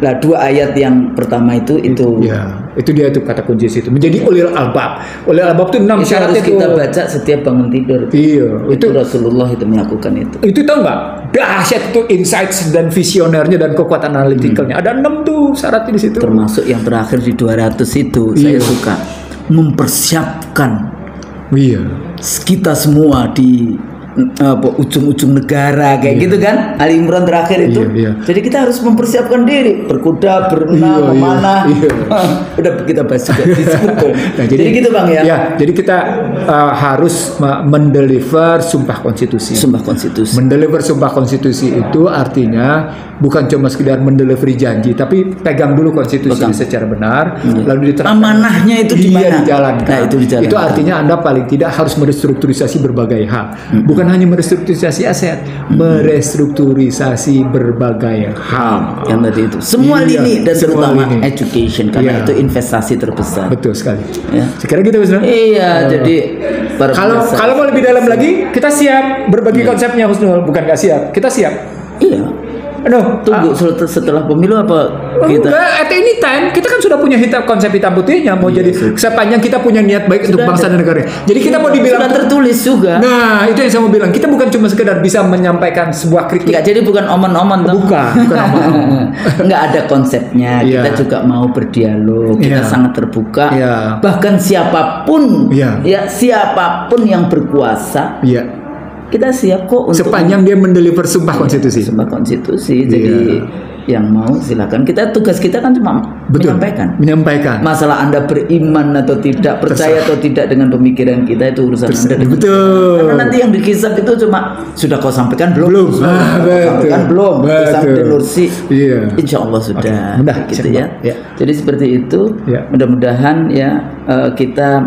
Lah 2 ayat yang pertama itu
ya, itu dia tuh kata kunci situ menjadi ulil albab. Ulil albab itu 6 syarat
itu kita baca setiap bangun tidur.
Iya,
itu Rasulullah itu melakukan itu.
Itu tahu nggak? Dahsyat itu insights dan visionernya dan kekuatan analitikalnya. Ada 6 tuh syaratnya di situ.
Termasuk yang terakhir di 200 itu saya suka mempersiapkan.
Iya.
Kita semua di ujung-ujung negara kayak gitu kan, Ali Imran terakhir itu. Jadi kita harus mempersiapkan diri, berkuda, berenang, memanah. Udah kita bahas juga.
Nah,
jadi gitu Bang ya.
Jadi kita harus mendeliver sumpah konstitusi. Mendeliver sumpah konstitusi itu artinya bukan cuma sekedar mendelivery janji, tapi pegang dulu konstitusi secara benar, lalu diterapkan. Amanahnya itu di mana? Dijalankan. Nah, itu dijalankan. Itu artinya Anda paling tidak harus merestrukturisasi berbagai hal. Bukan hanya merestrukturisasi aset, merestrukturisasi berbagai hal.
Yang tadi itu semua lini dan terutama education, karena itu investasi terbesar.
Betul sekali. Sekarang kita Husnul.
Iya, jadi
kalau mau lebih dalam lagi, kita siap berbagi konsepnya Husnul. Bukan nggak siap, kita siap.
Iya. Tunggu setelah pemilu apa kita?
At any time kita kan sudah punya konsep hitam putihnya. Mau jadi sepanjang kita punya niat baik untuk bangsa dan negara. Jadi kita mau dibilang
sudah tertulis juga.
Nah, itu yang saya mau bilang. Kita bukan cuma sekedar bisa menyampaikan sebuah kritik.
Enggak, jadi bukan omongan.
Bukan omongan.
Enggak ada konsepnya. Kita juga mau berdialog. Kita sangat terbuka. Bahkan siapapun, siapapun yang berkuasa. Kita siap kok untuk
sepanjang dia mendeliver sumpah konstitusi.
Jadi yang mau silakan. Tugas kita kan cuma menyampaikan. Masalah Anda beriman atau tidak, percaya atau tidak dengan pemikiran kita, itu urusan Anda.
Betul.
Karena nanti yang dikisah itu cuma sudah kau sampaikan belum? Sampaikan belum? Sampai Nursi. Insya Allah sudah. Gitu ya. Jadi seperti itu. Mudah-mudahan kita,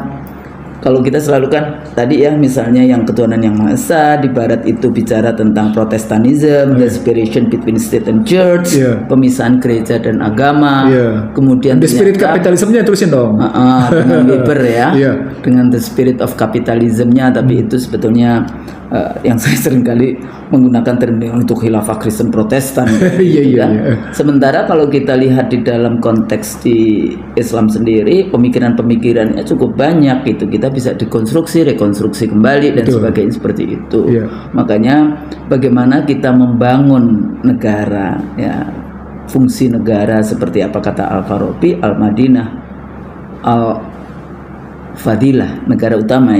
kalau kita selalu kan tadi misalnya yang ketuhanan yang Maha Esa, di barat itu bicara tentang Protestanism, the separation between state and church, pemisahan gereja dan agama. Kemudian
the spirit kapitalismenya terusin dong.
Dengan Weber dengan the spirit of capitalismnya, tapi itu sebetulnya yang saya seringkali menggunakan term untuk khilafah Kristen Protestan. Sementara kalau kita lihat di dalam konteks di Islam sendiri, pemikiran-pemikirannya cukup banyak gitu. Kita bisa rekonstruksi kembali dan sebagainya seperti itu. Makanya bagaimana kita membangun negara, fungsi negara seperti apa kata Al-Farabi, Al-Madinah, Al-Fadilah, negara utama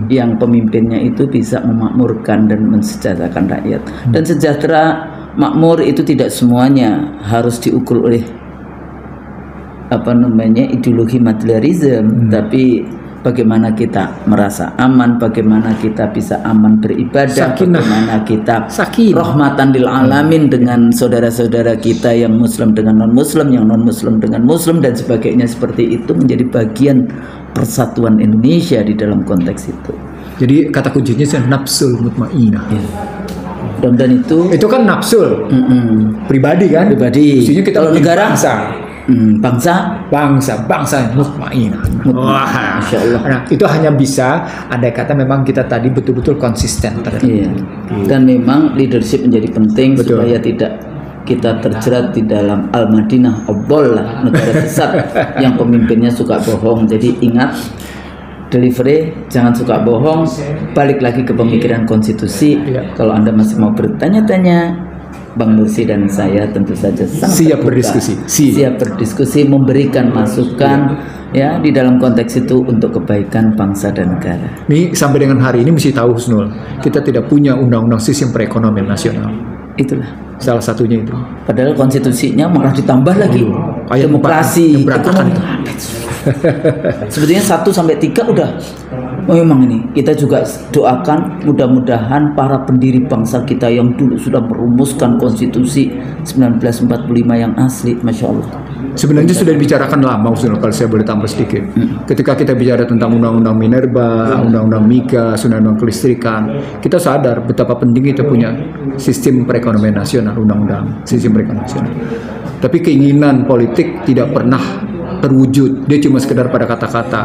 yang pemimpinnya itu bisa memakmurkan dan mensejahterakan rakyat. Dan sejahtera makmur itu tidak semuanya harus diukur oleh ideologi materialisme, tapi bagaimana kita merasa aman, bagaimana kita bisa aman beribadah, bagaimana kita rahmatan lil alamin dengan saudara-saudara kita yang muslim dengan non-muslim, yang non-muslim dengan muslim dan sebagainya, seperti itu menjadi bagian persatuan Indonesia di dalam konteks itu.
Jadi kata kuncinya sih nafsul mutmainah.
Ya. Dan
itu kan nafsul pribadi kan.
Pribadi.
Maksudnya kita
kalau negara
bangsa mutmainah.
Masya Allah.
Nah, itu hanya bisa andai kata memang kita tadi betul-betul konsisten.
Iya. Dan memang leadership menjadi penting. Betul. Supaya tidak kita terjerat di dalam Al-Madinah Abdullah, negara sesat yang pemimpinnya suka bohong. Jadi ingat, delivery jangan suka bohong. Balik lagi ke pemikiran konstitusi. Kalau Anda masih mau bertanya-tanya, Bang Nursi dan saya tentu saja
siap berdiskusi.
Siap berdiskusi, memberikan masukan ya di dalam konteks itu untuk kebaikan bangsa dan negara.
Ini sampai dengan hari ini mesti tahu Husnul, kita tidak punya undang-undang sistem perekonomian nasional.
Itulah
salah satunya itu.
Padahal konstitusinya malah ditambah lagi. Demokrasi,
berantakan itu.
Sebetulnya 1-3 udah. Oh, memang ini kita juga doakan mudah-mudahan para pendiri bangsa kita yang dulu sudah merumuskan konstitusi 1945 yang asli, Masya Allah.
Sebenarnya sudah dibicarakan lama, kalau saya boleh tambah sedikit. Ketika kita bicara tentang undang-undang Minerba, undang-undang Migas, undang-undang kelistrikan, kita sadar betapa penting kita punya sistem perekonomian nasional, undang-undang sistem perekonomian nasional. Tapi keinginan politik tidak pernah terwujud, dia cuma sekedar pada kata-kata.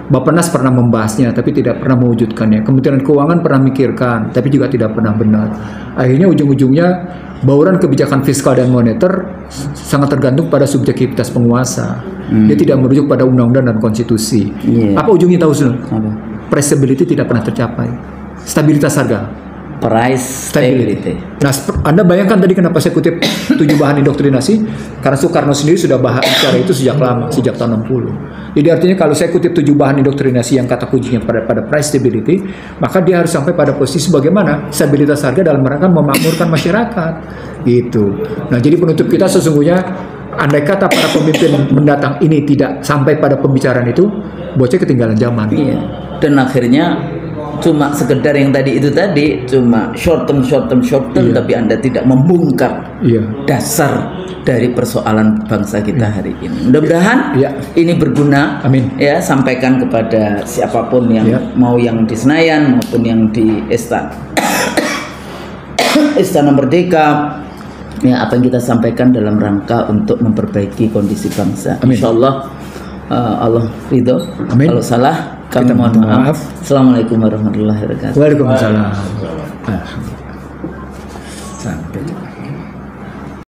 Bappenas pernah membahasnya, tapi tidak pernah mewujudkannya. Kementerian Keuangan pernah mikirkan, tapi juga tidak pernah benar. Akhirnya ujung-ujungnya bauran kebijakan fiskal dan moneter sangat tergantung pada subjektivitas penguasa. Dia tidak merujuk pada undang-undang dan konstitusi. Apa ujungnya tahu sudah? Price stability tidak pernah tercapai. Stabilitas harga.
Price stability.
Nah, Anda bayangkan tadi kenapa saya kutip 7 bahan indoktrinasi? Karena Soekarno sendiri sudah bahas bicara itu sejak lama, sejak tahun 60. Jadi artinya kalau saya kutip 7 bahan indoktrinasi yang kata kuncinya pada price stability, maka dia harus sampai pada posisi bagaimana stabilitas harga dalam rangka memakmurkan masyarakat. Gitu. Nah, jadi penutup kita sesungguhnya, andai kata para pemimpin mendatang ini tidak sampai pada pembicaraan itu, bocah ketinggalan zaman.
Iya. Dan akhirnya cuma sekedar yang tadi itu cuma short term tapi Anda tidak membongkar dasar dari persoalan bangsa kita hari ini. Mudah-mudahan ini berguna.
Amin.
Ya, sampaikan kepada siapapun yang mau yang di Senayan maupun yang di Istana Merdeka. Ya, apa yang kita sampaikan dalam rangka untuk memperbaiki kondisi bangsa. Insyaallah Allah ridho. Kalau salah kami mohon maaf. Assalamualaikum warahmatullahi wabarakatuh.
Waalaikumsalam.